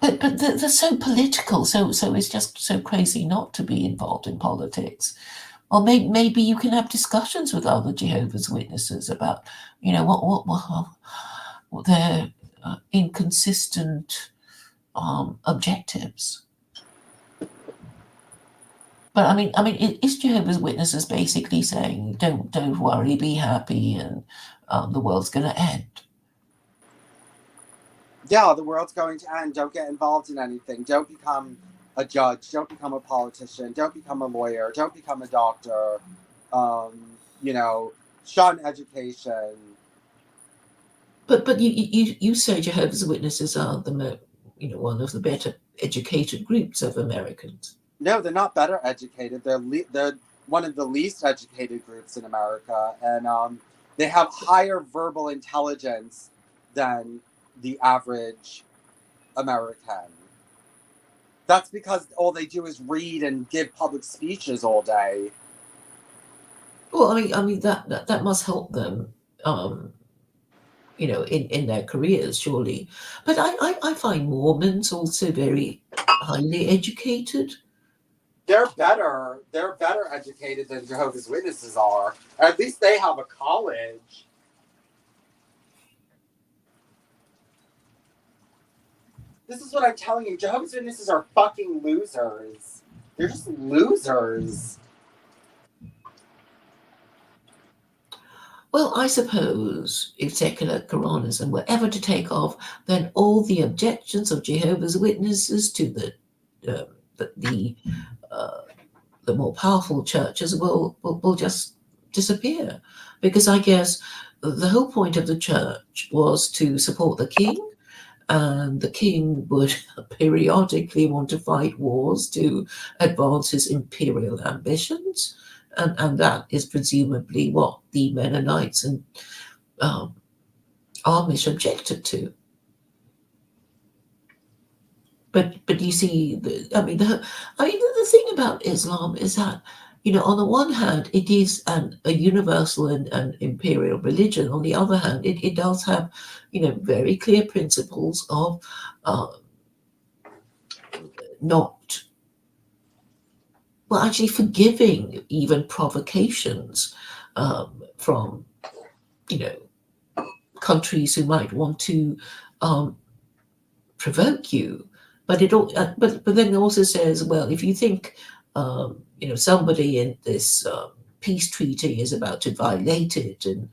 A: But they're so political, so it's just so crazy not to be involved in politics. Or maybe you can have discussions with other Jehovah's Witnesses about, what their inconsistent objectives. But I mean, is Jehovah's Witnesses basically saying, don't worry, be happy, and the world's going to end?
B: Yeah, the world's going to end. Don't get involved in anything. Don't become a judge, don't become a politician, don't become a lawyer, don't become a doctor, you know, shun education.
A: But you say Jehovah's Witnesses are one of the better educated groups of Americans.
B: No, they're not better educated. They're one of the least educated groups in America, and they have higher verbal intelligence than the average American. That's because all they do is read and give public speeches all day.
A: Well, I mean that must help them, in their careers, surely. But I find Mormons also very highly educated.
B: They're better. They're better educated than Jehovah's Witnesses are. Or at least they have a college. This is what I'm telling you. Jehovah's Witnesses are fucking losers. They're just losers.
A: Well, I suppose if secular Quranism were ever to take off, then all the objections of Jehovah's Witnesses to uh, the the more powerful churches will just disappear, because I guess the whole point of the church was to support the king, and the king would periodically want to fight wars to advance his imperial ambitions. And that is presumably what the Mennonites and Amish objected to. But you see, the thing about Islam is that, on the one hand, it is a universal and imperial religion. On the other hand, it does have, very clear principles of not, well, actually forgiving even provocations from, countries who might want to provoke you. But but then it also says, well, if you think somebody in this peace treaty is about to violate it and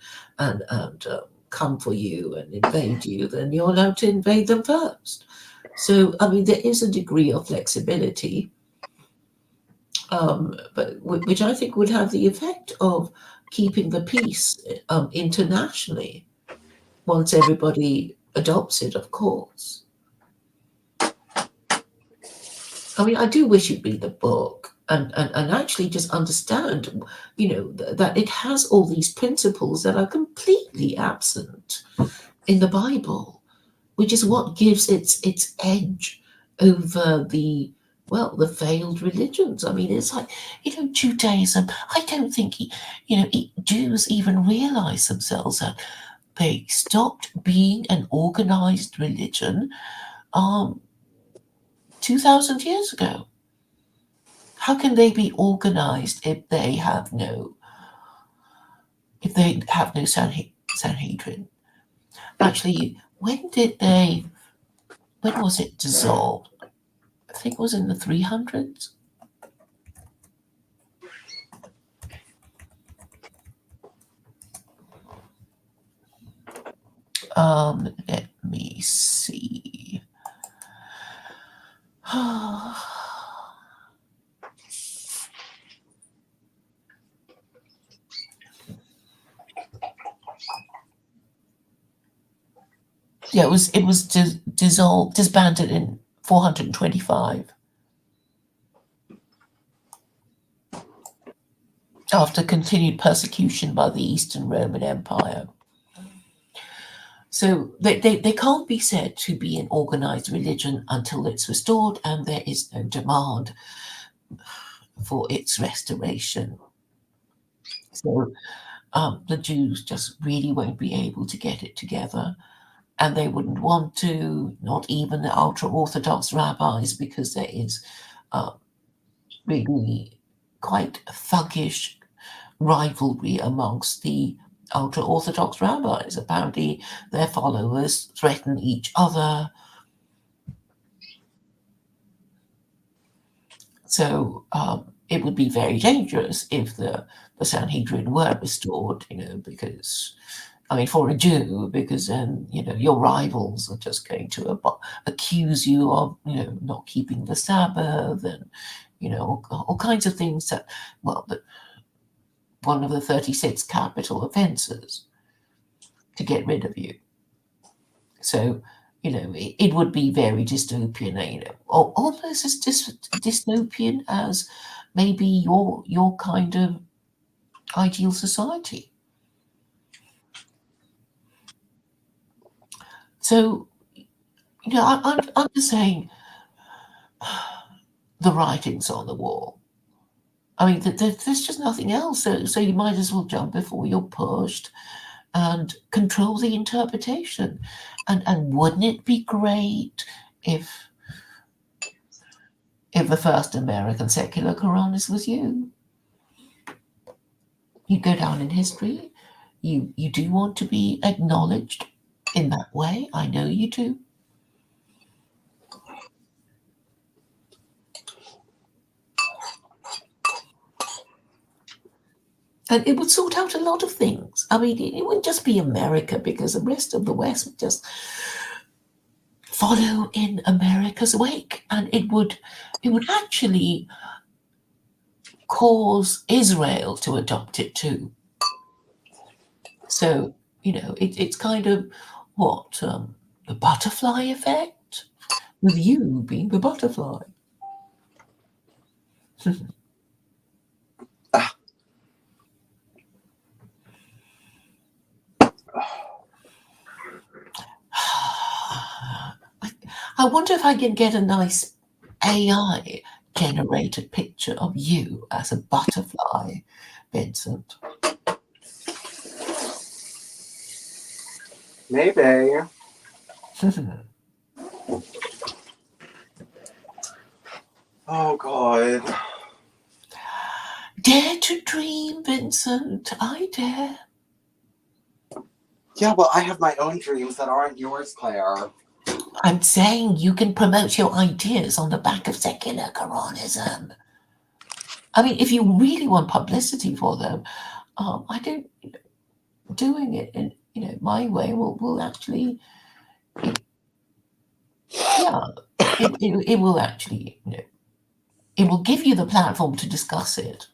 A: come for you and invade you, then you're allowed to invade them first. So I mean, there is a degree of flexibility, but which I think would have the effect of keeping the peace internationally once everybody adopts it, of course. I mean, I do wish you'd read the book and actually just understand, that it has all these principles that are completely absent in the Bible, which is what gives its edge over the failed religions. I mean, it's like, Judaism. I don't think Jews even realize themselves that they stopped being an organized religion 2,000 years ago. How can they be organized if they have no Sanhedrin? Actually, when was it dissolved? I think it was in the 300s. Let me see. Yeah, it was disbanded in 425 after continued persecution by the Eastern Roman Empire. So they can't be said to be an organized religion until it's restored, and there is no demand for its restoration. So the Jews just really won't be able to get it together, and they wouldn't want to, not even the ultra-Orthodox rabbis, because there is really quite thuggish rivalry amongst the ultra-Orthodox rabbis. Apparently, their followers threaten each other. So it would be very dangerous if the Sanhedrin were restored, because I mean, for a Jew, because then, your rivals are just going to accuse you of, not keeping the Sabbath and, all kinds of things that, well, one of the 36 capital offenses to get rid of you. So, it would be very dystopian, almost as dystopian as maybe your kind of ideal society. So, I'm just saying the writing's on the wall. I mean, there's just nothing else. So you might as well jump before you're pushed and control the interpretation. And wouldn't it be great if the first American secular Quranist was you? You go down in history. You do want to be acknowledged in that way. I know you do. And it would sort out a lot of things. I mean, it wouldn't just be America, because the rest of the West would just follow in America's wake, and it would actually cause Israel to adopt it too. So, it's kind of what, the butterfly effect, with you being the butterfly. I wonder if I can get a nice AI generated picture of you as a butterfly, Vincent.
B: Maybe. Oh, God.
A: Dare to dream, Vincent. I dare.
B: Yeah, well, I have my own dreams that aren't yours, Claire.
A: I'm saying you can promote your ideas on the back of secular Quranism. I mean, if you really want publicity for them, I don't. Doing it in my way will actually, it will actually, it will give you the platform to discuss it,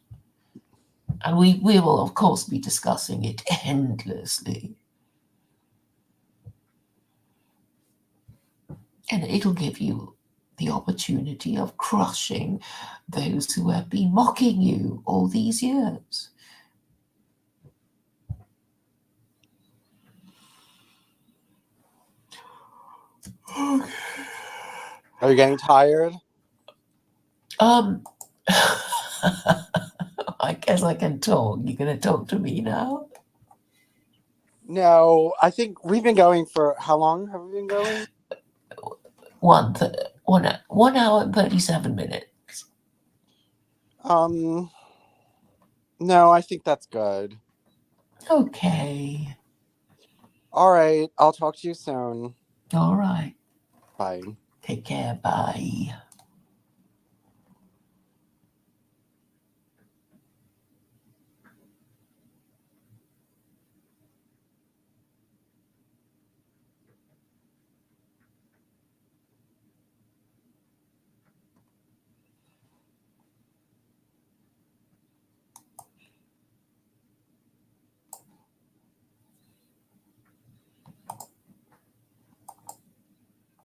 A: and we will of course be discussing it endlessly. And it'll give you the opportunity of crushing those who have been mocking you all these years.
B: Are you getting tired?
A: I guess I can talk. You're going to talk to me now?
B: No, I think we've been going for how long have we been going?
A: 1 hour and 37 minutes.
B: No, I think that's good.
A: Okay.
B: All right, I'll talk to you soon.
A: All right.
B: Bye.
A: Take care. Bye.